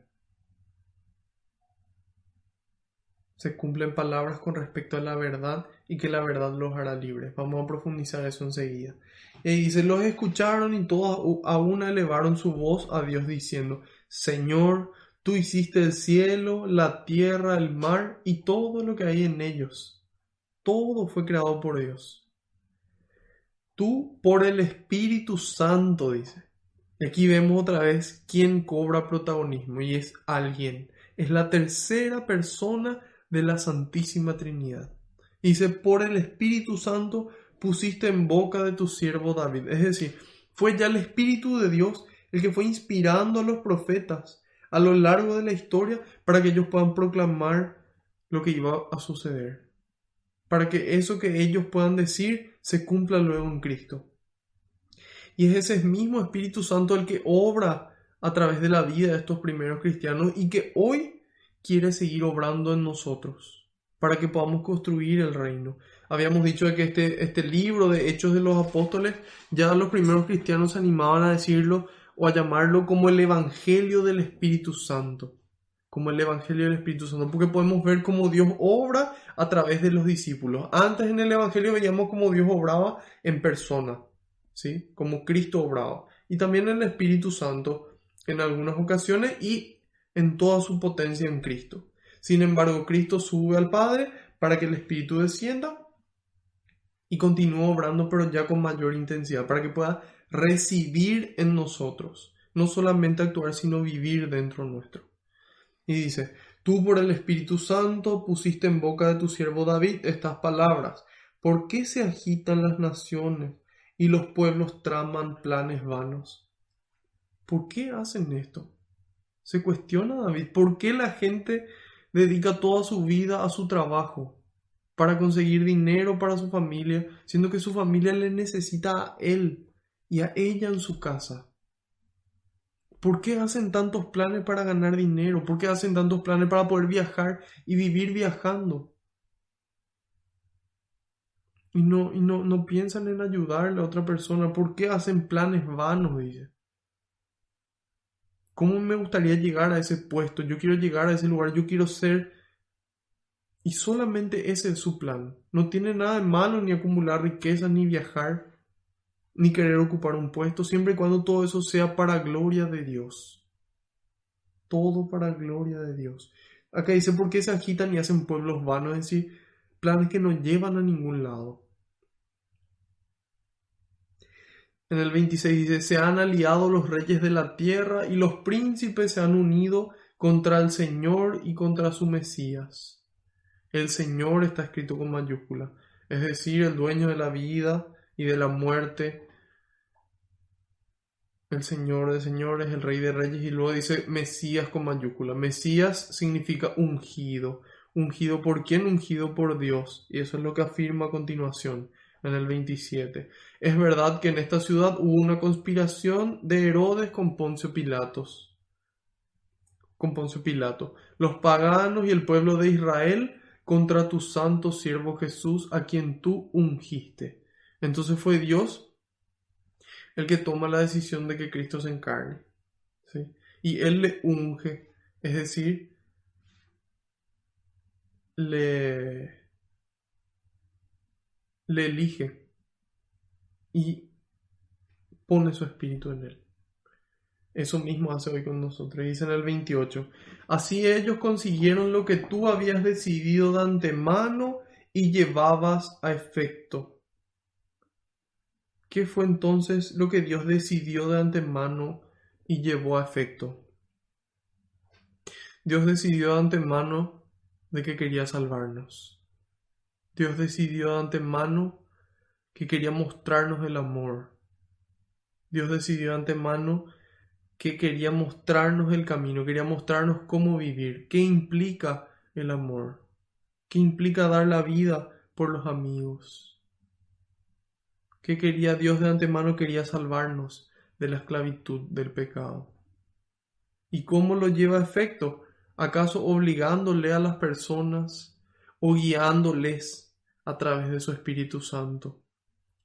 [SPEAKER 1] Se cumplen palabras con respecto a la verdad y que la verdad los hará libres. Vamos a profundizar eso enseguida. Y dice, los escucharon y todos a una elevaron su voz a Dios diciendo, Señor, tú hiciste el cielo, la tierra, el mar y todo lo que hay en ellos. Todo fue creado por Dios. Tú por el Espíritu Santo, dice. Y aquí vemos otra vez quién cobra protagonismo y es alguien. Es la tercera persona de la Santísima Trinidad. Y dice, por el Espíritu Santo pusiste en boca de tu siervo David. Es decir, fue ya el Espíritu de Dios el que fue inspirando a los profetas a lo largo de la historia para que ellos puedan proclamar lo que iba a suceder. Para que eso que ellos puedan decir se cumpla luego en Cristo. Y es ese mismo Espíritu Santo el que obra a través de la vida de estos primeros cristianos y que hoy quiere seguir obrando en nosotros para que podamos construir el reino. Habíamos dicho de que este libro de Hechos de los Apóstoles, ya los primeros cristianos se animaban a decirlo o a llamarlo como el Evangelio del Espíritu Santo. Como el Evangelio del Espíritu Santo, porque podemos ver cómo Dios obra a través de los discípulos. Antes en el Evangelio veíamos cómo Dios obraba en persona, ¿sí? Como Cristo obraba. Y también el Espíritu Santo en algunas ocasiones y en toda su potencia en Cristo. Sin embargo, Cristo sube al Padre para que el Espíritu descienda y continúe obrando, pero ya con mayor intensidad, para que pueda residir en nosotros. No solamente actuar, sino vivir dentro nuestro. Y dice, tú por el Espíritu Santo pusiste en boca de tu siervo David estas palabras. ¿Por qué se agitan las naciones y los pueblos traman planes vanos? ¿Por qué hacen esto? Se cuestiona David, ¿por qué la gente dedica toda su vida a su trabajo para conseguir dinero para su familia, siendo que su familia le necesita a él y a ella en su casa? ¿Por qué hacen tantos planes para ganar dinero? ¿Por qué hacen tantos planes para poder viajar y vivir viajando? Y no piensan en ayudarle a otra persona. ¿Por qué hacen planes vanos? Dice. ¿Cómo me gustaría llegar a ese puesto? Yo quiero llegar a ese lugar, yo quiero ser... Y solamente ese es su plan. No tiene nada de malo ni acumular riquezas, ni viajar, ni querer ocupar un puesto, siempre y cuando todo eso sea para gloria de Dios. Todo para gloria de Dios. Acá dice, ¿por qué se agitan y hacen pueblos vanos? Es decir, planes que no llevan a ningún lado. En el 26 dice, se han aliado los reyes de la tierra y los príncipes se han unido contra el Señor y contra su Mesías. El Señor está escrito con mayúscula, es decir, el dueño de la vida y de la muerte, el Señor de señores, el Rey de reyes, y luego dice Mesías con mayúscula. Mesías significa ungido. ¿Ungido por quién? Ungido por Dios. Y eso es lo que afirma a continuación en el 27. Es verdad que en esta ciudad hubo una conspiración de Herodes con Poncio Pilatos. Los paganos y el pueblo de Israel contra tu santo siervo Jesús, a quien tú ungiste. Entonces fue Dios el que toma la decisión de que Cristo se encarne, ¿sí? Y Él le unge, es decir, le, le elige y pone su espíritu en Él. Eso mismo hace hoy con nosotros. Dice en el 28, así ellos consiguieron lo que tú habías decidido de antemano y llevabas a efecto. ¿Qué fue entonces lo que Dios decidió de antemano y llevó a efecto? Dios decidió de antemano de que quería salvarnos. Dios decidió de antemano que quería mostrarnos el amor. Dios decidió de antemano que quería mostrarnos el camino, quería mostrarnos cómo vivir, qué implica el amor, qué implica dar la vida por los amigos. ¿Qué quería Dios de antemano? Quería salvarnos de la esclavitud del pecado. ¿Y cómo lo lleva a efecto? ¿Acaso obligándole a las personas o guiándoles a través de su Espíritu Santo?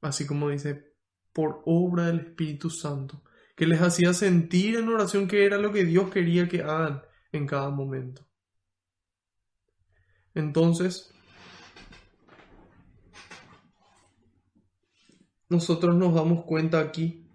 [SPEAKER 1] Así como dice, por obra del Espíritu Santo, que les hacía sentir en oración que era lo que Dios quería que hagan en cada momento. Entonces, nosotros nos damos cuenta aquí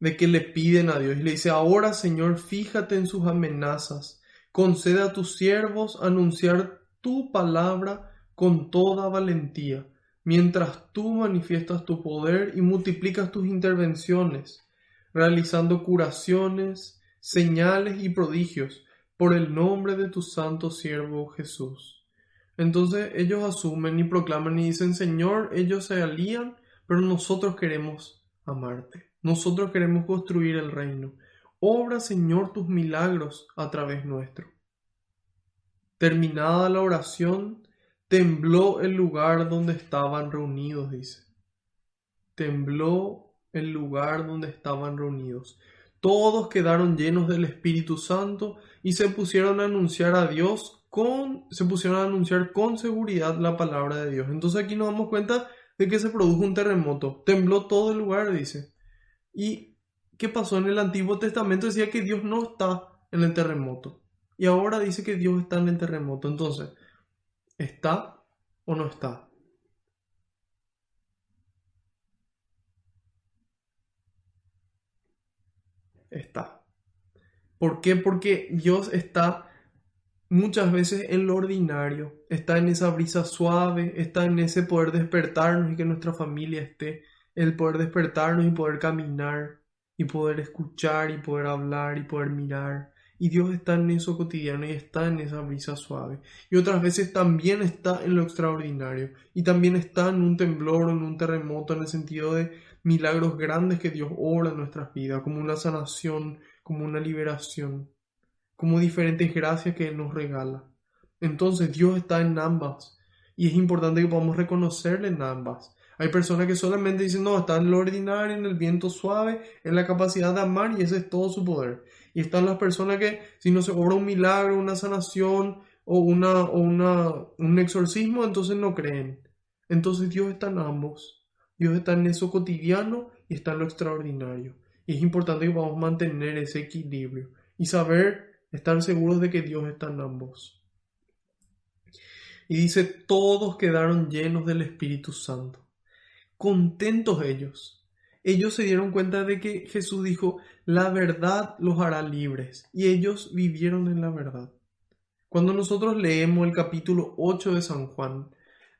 [SPEAKER 1] de que le piden a Dios y le dice, ahora Señor, fíjate en sus amenazas, concede a tus siervos anunciar tu palabra con toda valentía, mientras tú manifiestas tu poder y multiplicas tus intervenciones, realizando curaciones, señales y prodigios por el nombre de tu santo siervo Jesús. Entonces ellos asumen y proclaman y dicen, Señor, ellos se alían, pero nosotros queremos amarte. Nosotros queremos construir el reino. Obra, Señor, tus milagros a través nuestro. Terminada la oración, tembló el lugar donde estaban reunidos, dice. Tembló el lugar donde estaban reunidos. Todos quedaron llenos del Espíritu Santo y se pusieron a anunciar a Dios se pusieron a anunciar con seguridad la palabra de Dios. Entonces aquí nos damos cuenta de que se produjo un terremoto. Tembló todo el lugar, dice. ¿Y qué pasó? En el Antiguo Testamento decía que Dios no está en el terremoto. Y ahora dice que Dios está en el terremoto. Entonces, ¿está o no está? Está. ¿Por qué? Porque Dios está muchas veces en lo ordinario, está en esa brisa suave, está en ese poder despertarnos y que nuestra familia esté, el poder despertarnos y poder caminar y poder escuchar y poder hablar y poder mirar. Y Dios está en eso cotidiano y está en esa brisa suave. Y otras veces también está en lo extraordinario y también está en un temblor o en un terremoto, en el sentido de milagros grandes que Dios obra en nuestras vidas, como una sanación, como una liberación, como diferentes gracias que Él nos regala. Entonces Dios está en ambas y es importante que podamos reconocerle en ambas. Hay personas que solamente dicen, no, está en lo ordinario, en el viento suave, en la capacidad de amar y ese es todo su poder. Y están las personas que si no se obra un milagro, una sanación un exorcismo, entonces no creen. Entonces Dios está en ambos. Dios está en eso cotidiano y está en lo extraordinario. Y es importante que podamos mantener ese equilibrio. y estar seguros de que Dios está en ambos. Y dice, todos quedaron llenos del Espíritu Santo. Contentos ellos. Ellos se dieron cuenta de que Jesús dijo, la verdad los hará libres. Y ellos vivieron en la verdad. Cuando nosotros leemos el capítulo 8 de San Juan,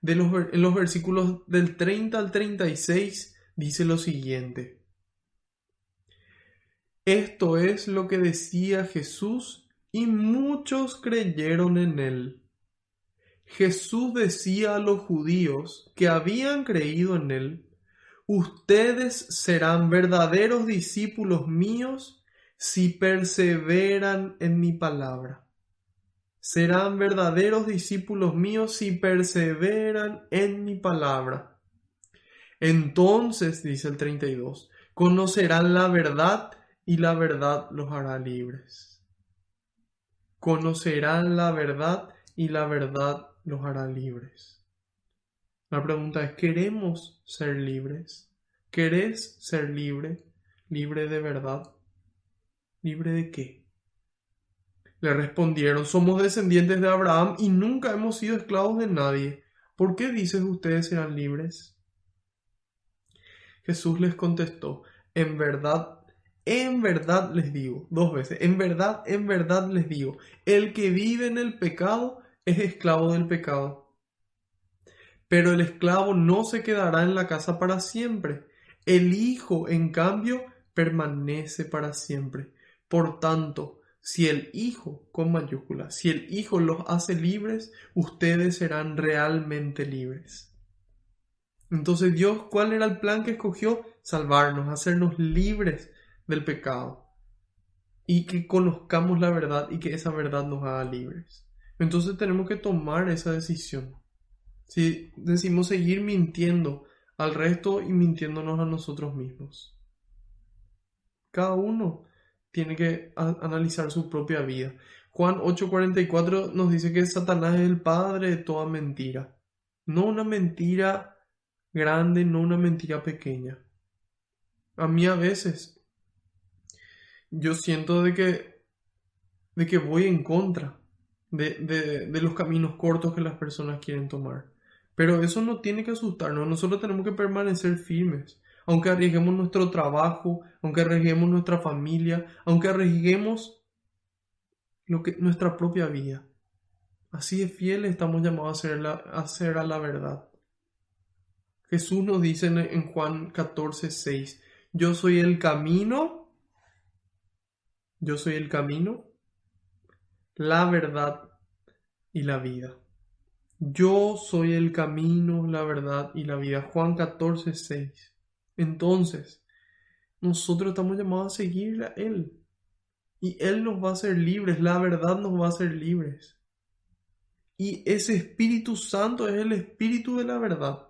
[SPEAKER 1] en los versículos del 30 al 36, dice lo siguiente. Esto es lo que decía Jesús y muchos creyeron en él. Jesús decía a los judíos que habían creído en él, ustedes serán verdaderos discípulos míos si perseveran en mi palabra. Serán verdaderos discípulos míos si perseveran en mi palabra. Entonces, dice el 32, conocerán la verdad y la verdad los hará libres. Conocerán la verdad y la verdad los hará libres. La pregunta es, ¿queremos ser libres? ¿Querés ser libre? ¿Libre de verdad? ¿Libre de qué? Le respondieron, somos descendientes de Abraham y nunca hemos sido esclavos de nadie. ¿Por qué dices ustedes serán libres? Jesús les contestó, en verdad les digo, 2 veces, en verdad les digo, el que vive en el pecado es esclavo del pecado. Pero el esclavo no se quedará en la casa para siempre. El Hijo, en cambio, permanece para siempre. Por tanto, si el Hijo, con mayúscula, si el Hijo los hace libres, ustedes serán realmente libres. Entonces Dios, ¿cuál era el plan que escogió? Salvarnos, hacernos libres del pecado. Y que conozcamos la verdad y que esa verdad nos haga libres. Entonces tenemos que tomar esa decisión. Si decimos seguir mintiendo al resto y mintiéndonos a nosotros mismos. Cada uno tiene que analizar su propia vida. Juan 8:44 nos dice que Satanás es el padre de toda mentira. No una mentira grande, no una mentira pequeña. A mí a veces yo siento de que voy en contra de los caminos cortos que las personas quieren tomar. Pero eso no tiene que asustarnos. Nosotros tenemos que permanecer firmes. Aunque arriesguemos nuestro trabajo, aunque arriesguemos nuestra familia, aunque arriesguemos nuestra propia vida. Así de fieles estamos llamados a ser a la verdad. Jesús nos dice en Juan 14:6, yo soy el camino, la verdad y la vida. Yo soy el camino, la verdad y la vida. Juan 14:6. Entonces, nosotros estamos llamados a seguir a Él. Y Él nos va a hacer libres, la verdad nos va a hacer libres. Y ese Espíritu Santo es el Espíritu de la verdad.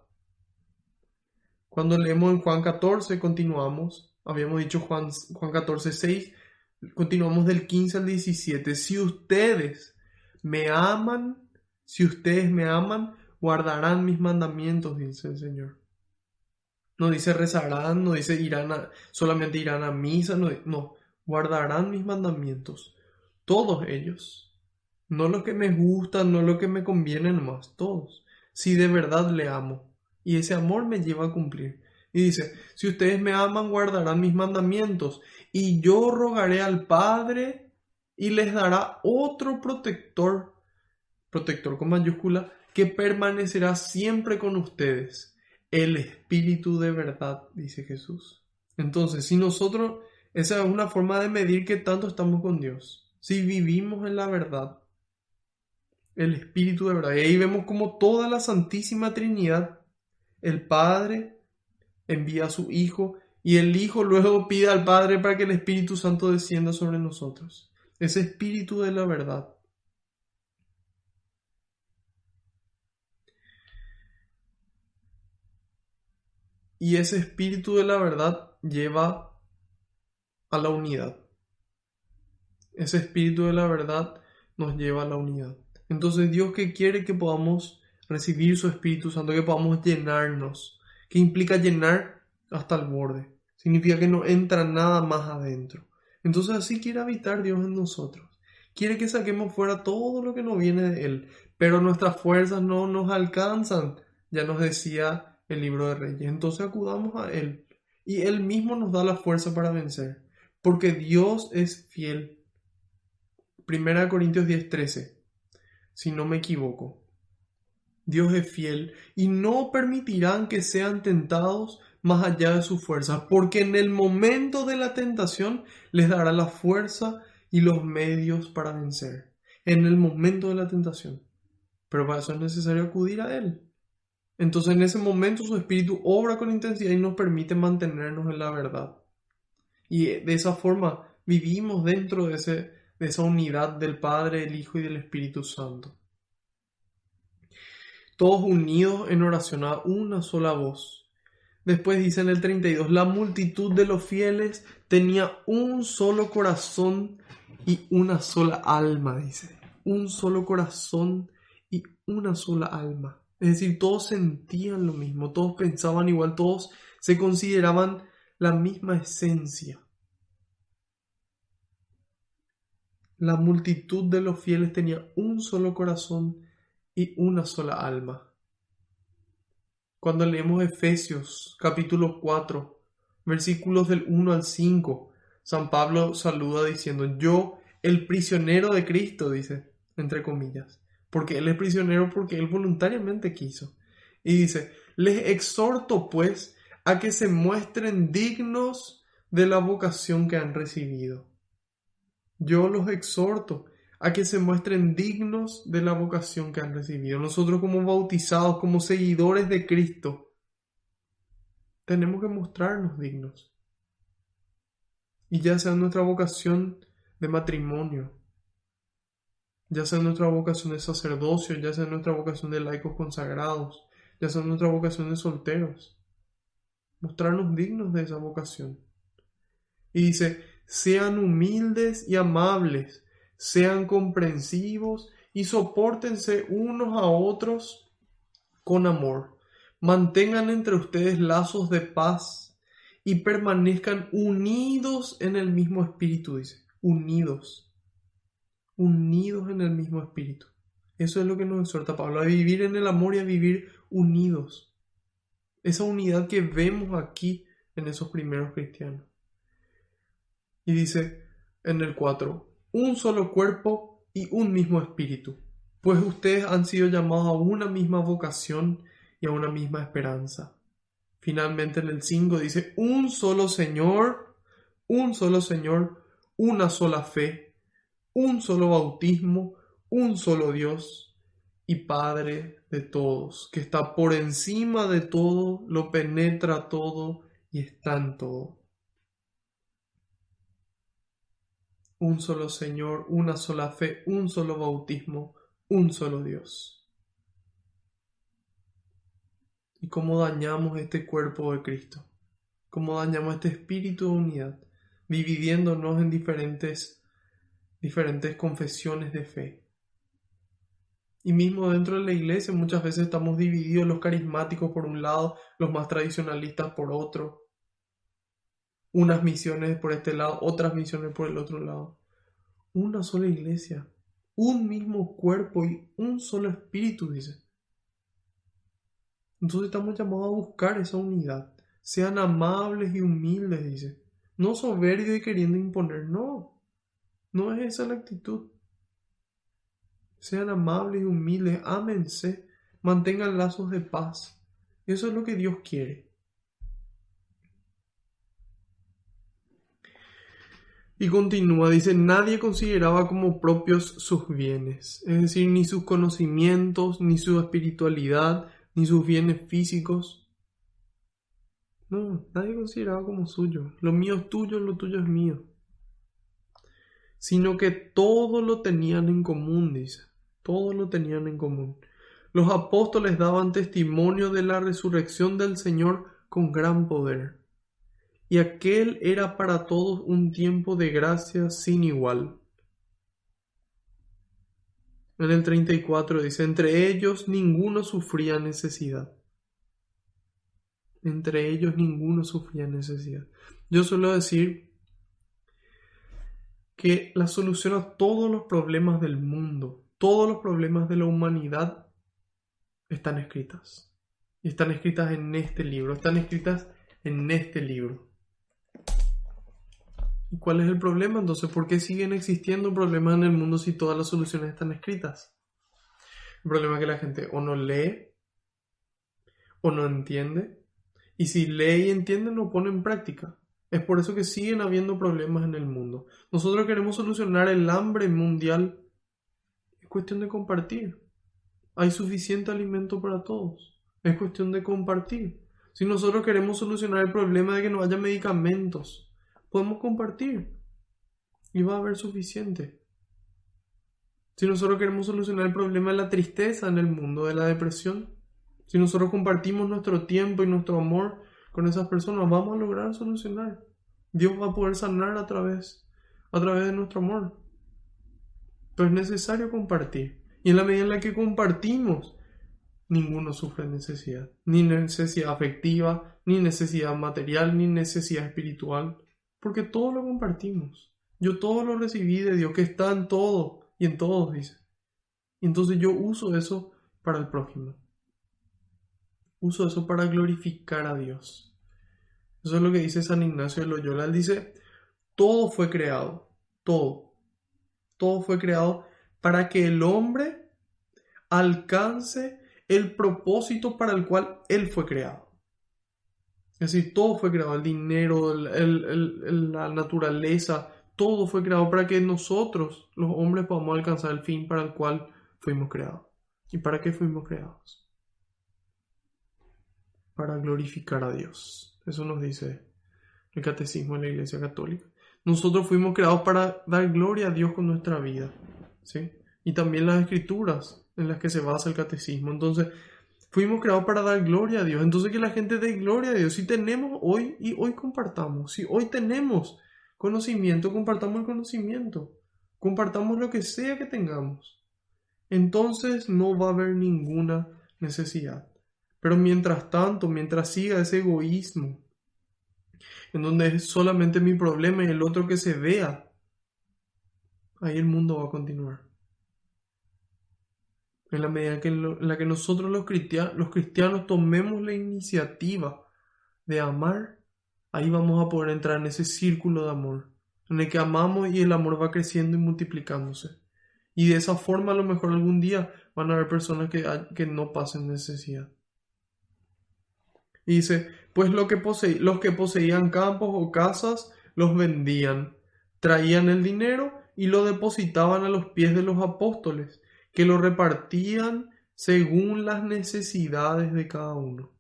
[SPEAKER 1] Cuando leemos en Juan 14, continuamos. Habíamos dicho Juan 14:6. Continuamos del 15 al 17. Si ustedes me aman, guardarán mis mandamientos, dice el Señor. No dice rezarán, no dice solamente irán a misa, no, guardarán mis mandamientos. Todos ellos. No lo que me gusta, no lo que me conviene nomás, todos. Si de verdad le amo. Y ese amor me lleva a cumplir. Y dice, si ustedes me aman, guardarán mis mandamientos. Y yo rogaré al Padre y les dará otro protector con mayúscula, que permanecerá siempre con ustedes. El Espíritu de verdad, dice Jesús. Entonces, esa es una forma de medir qué tanto estamos con Dios. Si vivimos en la verdad. El Espíritu de verdad. Y ahí vemos como toda la Santísima Trinidad, el Padre envía a su Hijo y el Hijo luego pide al Padre para que el Espíritu Santo descienda sobre nosotros. Ese Espíritu de la verdad. Y ese Espíritu de la verdad lleva a la unidad. Ese Espíritu de la verdad nos lleva a la unidad. Entonces Dios que quiere que podamos recibir su Espíritu Santo, que podamos llenarnos. ¿Qué implica llenar hasta el borde? Significa que no entra nada más adentro. Entonces así quiere habitar Dios en nosotros. Quiere que saquemos fuera todo lo que no viene de Él, pero nuestras fuerzas no nos alcanzan, ya nos decía el libro de Reyes. Entonces acudamos a Él y Él mismo nos da la fuerza para vencer, porque Dios es fiel. 1 Corintios 10:13, si no me equivoco. Dios es fiel y no permitirán que sean tentados más allá de sus fuerzas, porque en el momento de la tentación les dará la fuerza y los medios para vencer. En el momento de la tentación. Pero para eso es necesario acudir a Él. Entonces en ese momento su Espíritu obra con intensidad y nos permite mantenernos en la verdad. Y de esa forma vivimos dentro de esa unidad del Padre, el Hijo y del Espíritu Santo. Todos unidos en oración a una sola voz. Después dice en el 32, la multitud de los fieles tenía un solo corazón y una sola alma, dice. Un solo corazón y una sola alma. Es decir, todos sentían lo mismo, todos pensaban igual, todos se consideraban la misma esencia. La multitud de los fieles tenía un solo corazón y una sola alma. Cuando leemos Efesios capítulo 4, versículos del 1 al 5, San Pablo saluda diciendo, yo, el prisionero de Cristo, dice, entre comillas, porque Él es prisionero porque Él voluntariamente quiso. Y dice, les exhorto pues a que se muestren dignos de la vocación que han recibido. Yo los exhorto a que se muestren dignos de la vocación que han recibido. Nosotros como bautizados, como seguidores de Cristo, tenemos que mostrarnos dignos. Y ya sea nuestra vocación de matrimonio, ya sea nuestra vocación de sacerdocio, ya sea nuestra vocación de laicos consagrados, ya sea nuestra vocación de solteros, mostrarnos dignos de esa vocación. Y dice, sean humildes y amables, sean comprensivos y sopórtense unos a otros con amor. Mantengan entre ustedes lazos de paz y permanezcan unidos en el mismo espíritu, dice. Unidos en el mismo espíritu. Eso es lo que nos exhorta Pablo, a vivir en el amor y a vivir unidos. Esa unidad que vemos aquí en esos primeros cristianos. Y dice en el 4, un solo cuerpo y un mismo espíritu, pues ustedes han sido llamados a una misma vocación y a una misma esperanza. Finalmente en el 5 dice, un solo Señor, una sola fe, un solo bautismo, un solo Dios y Padre de todos, que está por encima de todo, lo penetra todo y está en todo. Un solo Señor, una sola fe, un solo bautismo, un solo Dios. ¿Y cómo dañamos este cuerpo de Cristo? ¿Cómo dañamos este espíritu de unidad? Dividiéndonos en diferentes confesiones de fe. Y mismo dentro de la iglesia muchas veces estamos divididos, los carismáticos por un lado, los más tradicionalistas por otro. Unas misiones por este lado, otras misiones por el otro lado. Una sola iglesia, un mismo cuerpo y un solo espíritu, dice. Entonces estamos llamados a buscar esa unidad. Sean amables y humildes, dice. No soberbios y queriendo imponer, no. No es esa la actitud. Sean amables y humildes, ámense, mantengan lazos de paz. Eso es lo que Dios quiere. Y continúa, dice, nadie consideraba como propios sus bienes, es decir, ni sus conocimientos, ni su espiritualidad, ni sus bienes físicos. No, nadie consideraba como suyo. Lo mío es tuyo, lo tuyo es mío. Sino que todo lo tenían en común, dice. Todo lo tenían en común. Los apóstoles daban testimonio de la resurrección del Señor con gran poder. Y aquel era para todos un tiempo de gracia sin igual. En el 34 dice, entre ellos ninguno sufría necesidad. Entre ellos ninguno sufría necesidad. Yo suelo decir que la solución a todos los problemas del mundo, todos los problemas de la humanidad, están escritas. Y están escritas en este libro, están escritas en este libro. ¿Y cuál es el problema entonces? ¿Por qué siguen existiendo problemas en el mundo si todas las soluciones están escritas? El problema es que la gente o no lee o no entiende, y si lee y entiende no pone en práctica. Es por eso que siguen habiendo problemas en el mundo. Nosotros queremos solucionar el hambre mundial. Es cuestión de compartir. Hay suficiente alimento para todos. Es cuestión de compartir. Si nosotros queremos solucionar el problema de que no haya medicamentos, podemos compartir y va a haber suficiente. Si nosotros queremos solucionar el problema de la tristeza en el mundo, de la depresión, si nosotros compartimos nuestro tiempo y nuestro amor con esas personas, vamos a lograr solucionar. Dios va a poder sanar a través de nuestro amor. Pero es necesario compartir. Y en la medida en la que compartimos, ninguno sufre necesidad. Ni necesidad afectiva, ni necesidad material, ni necesidad espiritual. Porque todo lo compartimos. Yo todo lo recibí de Dios, que está en todo y en todos, dice. Y entonces yo uso eso para el prójimo. Uso eso para glorificar a Dios. Eso es lo que dice San Ignacio de Loyola. Él dice, todo fue creado, todo fue creado para que el hombre alcance el propósito para el cual él fue creado. Es decir, todo fue creado, el dinero, la naturaleza, todo fue creado para que nosotros, los hombres, podamos alcanzar el fin para el cual fuimos creados. ¿Y para qué fuimos creados? Para glorificar a Dios. Eso nos dice el Catecismo de la Iglesia Católica. Nosotros fuimos creados para dar gloria a Dios con nuestra vida, ¿sí? Y también las Escrituras en las que se basa el Catecismo. Entonces, fuimos creados para dar gloria a Dios. Entonces, que la gente dé gloria a Dios. Si tenemos hoy, y hoy compartamos. Si hoy tenemos conocimiento, compartamos el conocimiento. Compartamos lo que sea que tengamos. Entonces, no va a haber ninguna necesidad. Pero mientras tanto, mientras siga ese egoísmo, en donde es solamente mi problema y el otro que se vea, ahí el mundo va a continuar. En la medida en la que nosotros los cristianos tomemos la iniciativa de amar, ahí vamos a poder entrar en ese círculo de amor, en el que amamos y el amor va creciendo y multiplicándose. Y de esa forma a lo mejor algún día van a haber personas que no pasen necesidad. Y dice, pues los que poseían campos o casas los vendían, traían el dinero y lo depositaban a los pies de los apóstoles, que lo repartían según las necesidades de cada uno.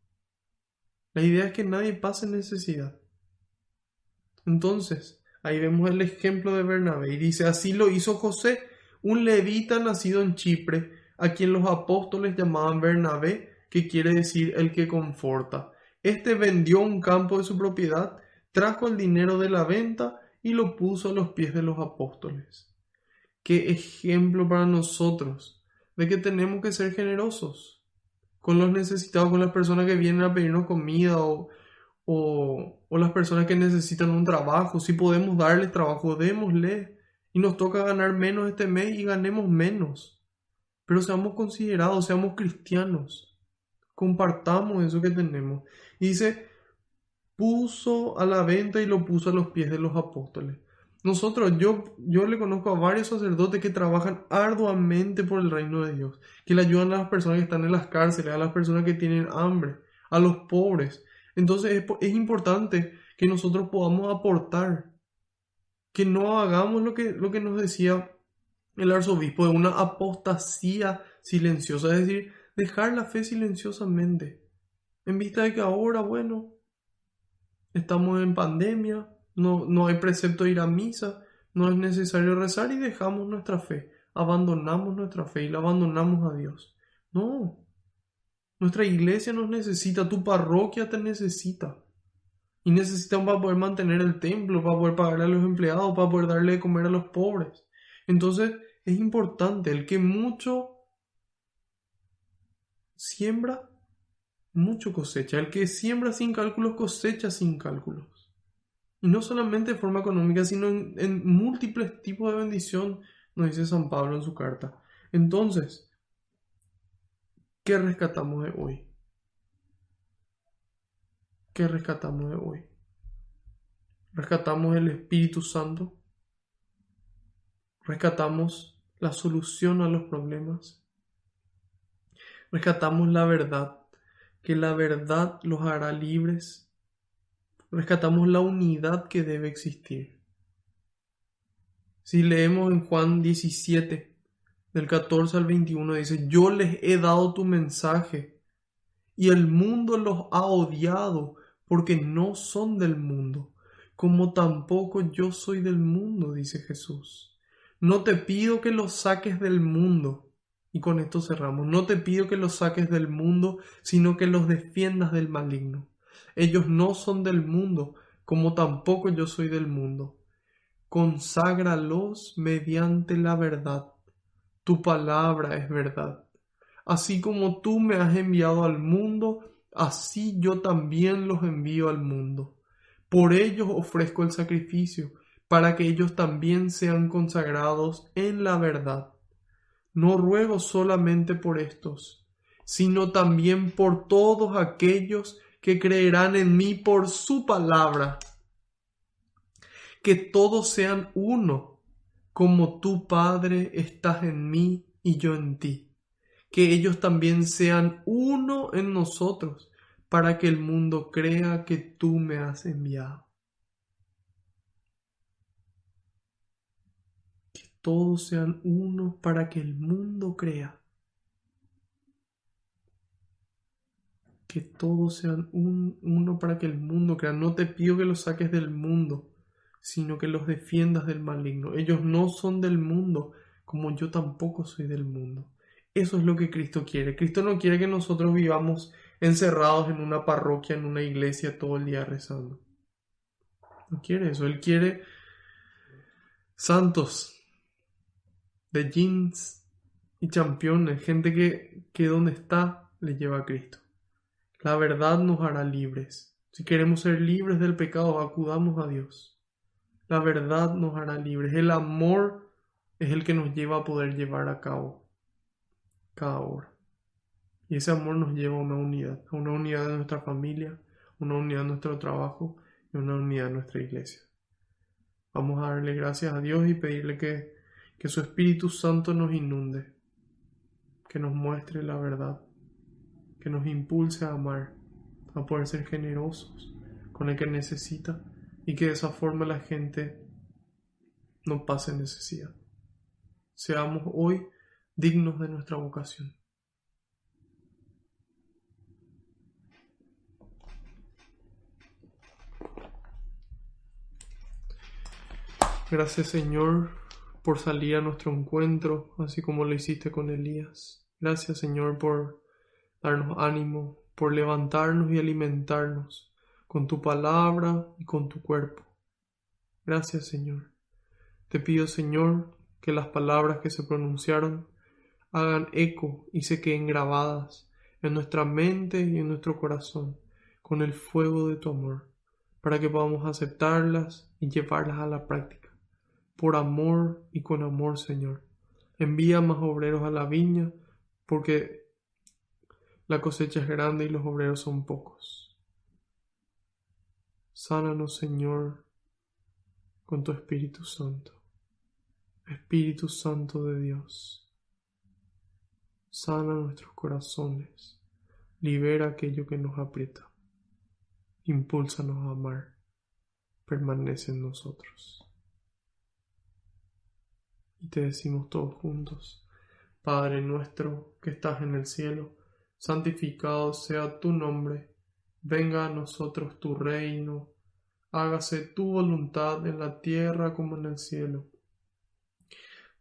[SPEAKER 1] La idea es que nadie pase necesidad. Entonces, ahí vemos el ejemplo de Bernabé y dice, así lo hizo José, un levita nacido en Chipre, a quien los apóstoles llamaban Bernabé, que quiere decir el que conforta. Este vendió un campo de su propiedad, trajo el dinero de la venta y lo puso a los pies de los apóstoles. Qué ejemplo para nosotros de que tenemos que ser generosos con los necesitados, con las personas que vienen a pedirnos comida o las personas que necesitan un trabajo. Si podemos darles trabajo, démosle. Y nos toca ganar menos este mes y ganemos menos. Pero seamos considerados, seamos cristianos. Compartamos eso que tenemos. Y dice, puso a la venta y lo puso a los pies de los apóstoles. Nosotros, yo le conozco a varios sacerdotes que trabajan arduamente por el reino de Dios, que le ayudan a las personas que están en las cárceles, a las personas que tienen hambre, a los pobres. Entonces es importante que nosotros podamos aportar, que no hagamos lo que nos decía el arzobispo, de una apostasía silenciosa, es decir, dejar la fe silenciosamente, en vista de que ahora, bueno, estamos en pandemia, no hay precepto de ir a misa, no es necesario rezar y dejamos nuestra fe, abandonamos nuestra fe y la abandonamos a Dios. No, nuestra iglesia nos necesita, tu parroquia te necesita. Y necesitan para poder mantener el templo, para poder pagarle a los empleados, para poder darle de comer a los pobres. Entonces es importante, el que mucho siembra, mucho cosecha. El que siembra sin cálculos, cosecha sin cálculos. Y no solamente de forma económica, sino en múltiples tipos de bendición, nos dice San Pablo en su carta. Entonces, ¿qué rescatamos de hoy? ¿Qué rescatamos de hoy? Rescatamos el Espíritu Santo, rescatamos la solución a los problemas, rescatamos la verdad, que la verdad los hará libres, rescatamos la unidad que debe existir. Si leemos en Juan 17, del 14 al 21, dice: yo les he dado tu mensaje y el mundo los ha odiado porque no son del mundo, como tampoco yo soy del mundo, dice Jesús. No te pido que los saques del mundo, y con esto cerramos, no te pido que los saques del mundo, sino que los defiendas del maligno. Ellos no son del mundo, como tampoco yo soy del mundo. Conságralos mediante la verdad. Tu palabra es verdad. Así como tú me has enviado al mundo, así yo también los envío al mundo. Por ellos ofrezco el sacrificio, para que ellos también sean consagrados en la verdad. No ruego solamente por estos, sino también por todos aquellos que creerán en mí por su palabra. Que todos sean uno, como tú, Padre, estás en mí y yo en ti. Que ellos también sean uno en nosotros, para que el mundo crea que tú me has enviado. Que todos sean uno para que el mundo crea. Que todos sean uno para que el mundo crea. No te pido que los saques del mundo, sino que los defiendas del maligno. Ellos no son del mundo, como yo tampoco soy del mundo. Eso es lo que Cristo quiere. Cristo no quiere que nosotros vivamos encerrados en una parroquia, en una iglesia todo el día rezando. No quiere eso. Él quiere santos de jeans y championes, gente que donde está le lleva a Cristo. La verdad nos hará libres. Si queremos ser libres del pecado, acudamos a Dios. La verdad nos hará libres. El amor es el que nos lleva a poder llevar a cabo cada hora. Y ese amor nos lleva a una unidad de nuestra familia, una unidad de nuestro trabajo y una unidad de nuestra iglesia. Vamos a darle gracias a Dios y pedirle que su Espíritu Santo nos inunde, que nos muestre la verdad, que nos impulse a amar, a poder ser generosos con el que necesita y que de esa forma la gente no pase necesidad. Seamos hoy dignos de nuestra vocación. Gracias, Señor, por salir a nuestro encuentro, así como lo hiciste con Elías. Gracias, Señor, por darnos ánimo, por levantarnos y alimentarnos con tu palabra y con tu cuerpo. Gracias, Señor. Te pido, Señor, que las palabras que se pronunciaron hagan eco y se queden grabadas en nuestra mente y en nuestro corazón con el fuego de tu amor, para que podamos aceptarlas y llevarlas a la práctica. Por amor y con amor, Señor. Envía más obreros a la viña, porque la cosecha es grande y los obreros son pocos. Sánanos, Señor, con tu Espíritu Santo. Espíritu Santo de Dios, sana nuestros corazones, libera aquello que nos aprieta, impúlsanos a amar, permanece en nosotros. Y te decimos todos juntos: Padre nuestro que estás en el cielo, santificado sea tu nombre, venga a nosotros tu reino, hágase tu voluntad en la tierra como en el cielo.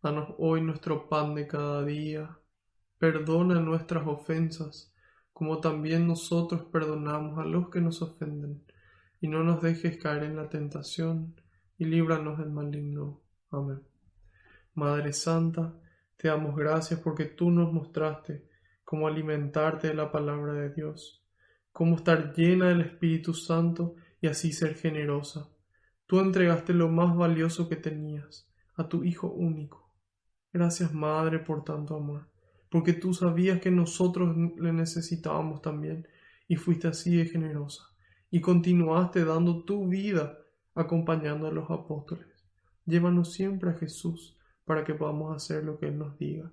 [SPEAKER 1] Danos hoy nuestro pan de cada día, perdona nuestras ofensas, como también nosotros perdonamos a los que nos ofenden, y no nos dejes caer en la tentación, y líbranos del maligno. Amén. Madre Santa, te damos gracias porque tú nos mostraste cómo alimentarte de la palabra de Dios, cómo estar llena del Espíritu Santo y así ser generosa. Tú entregaste lo más valioso que tenías, a tu Hijo único. Gracias, Madre, por tanto amor, porque tú sabías que nosotros le necesitábamos también, y fuiste así de generosa, y continuaste dando tu vida acompañando a los apóstoles. Llévanos siempre a Jesús para que podamos hacer lo que Él nos diga.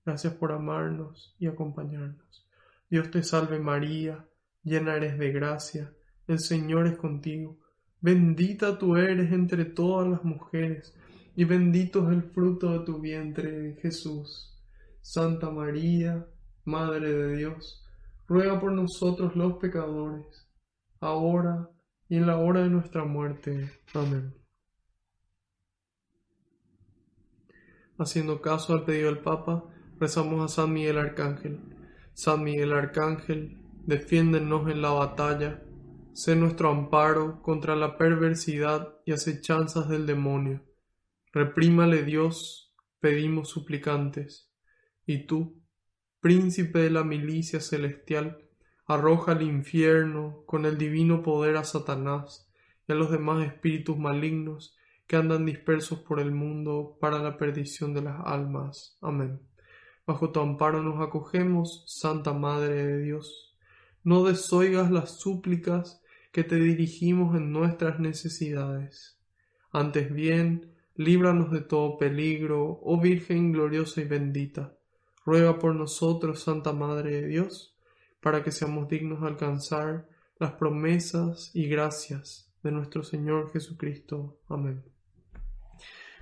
[SPEAKER 1] Gracias por amarnos y acompañarnos. Dios te salve María, llena eres de gracia, el Señor es contigo. Bendita tú eres entre todas las mujeres, y bendito es el fruto de tu vientre, Jesús. Santa María, Madre de Dios, ruega por nosotros los pecadores, ahora y en la hora de nuestra muerte. Amén. Haciendo caso al pedido del Papa, rezamos a San Miguel Arcángel. San Miguel Arcángel, defiéndenos en la batalla, sé nuestro amparo contra la perversidad y acechanzas del demonio. Reprímale Dios, pedimos suplicantes. Y tú, príncipe de la milicia celestial, arroja al infierno con el divino poder a Satanás y a los demás espíritus malignos que andan dispersos por el mundo para la perdición de las almas. Amén. Bajo tu amparo nos acogemos, Santa Madre de Dios. No desoigas las súplicas que te dirigimos en nuestras necesidades. Antes bien, líbranos de todo peligro, oh Virgen gloriosa y bendita. Ruega por nosotros, Santa Madre de Dios, para que seamos dignos de alcanzar las promesas y gracias de nuestro Señor Jesucristo. Amén.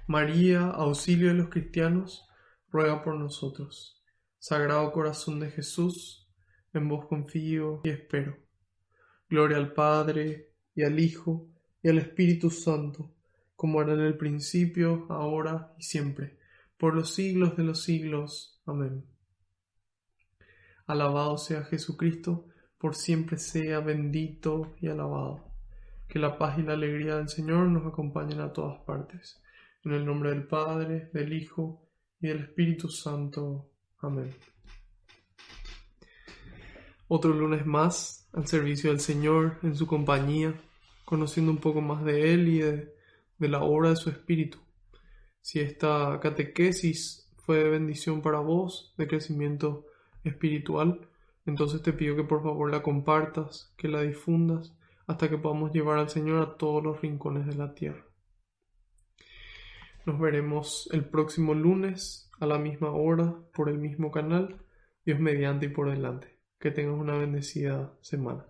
[SPEAKER 1] María, auxilio de los cristianos, ruega por nosotros. Sagrado Corazón de Jesús, en vos confío y espero. Gloria al Padre, y al Hijo, y al Espíritu Santo, como era en el principio, ahora y siempre, por los siglos de los siglos. Amén. Alabado sea Jesucristo, por siempre sea bendito y alabado. Que la paz y la alegría del Señor nos acompañen a todas partes. En el nombre del Padre, del Hijo y del Espíritu Santo. Amén. Otro lunes más al servicio del Señor, en su compañía, conociendo un poco más de Él y de la obra de su Espíritu. Si esta catequesis fue de bendición para vos, de crecimiento espiritual, entonces te pido que por favor la compartas, que la difundas, hasta que podamos llevar al Señor a todos los rincones de la tierra. Nos veremos el próximo lunes a la misma hora por el mismo canal, Dios mediante y por delante. Que tengas una bendecida semana.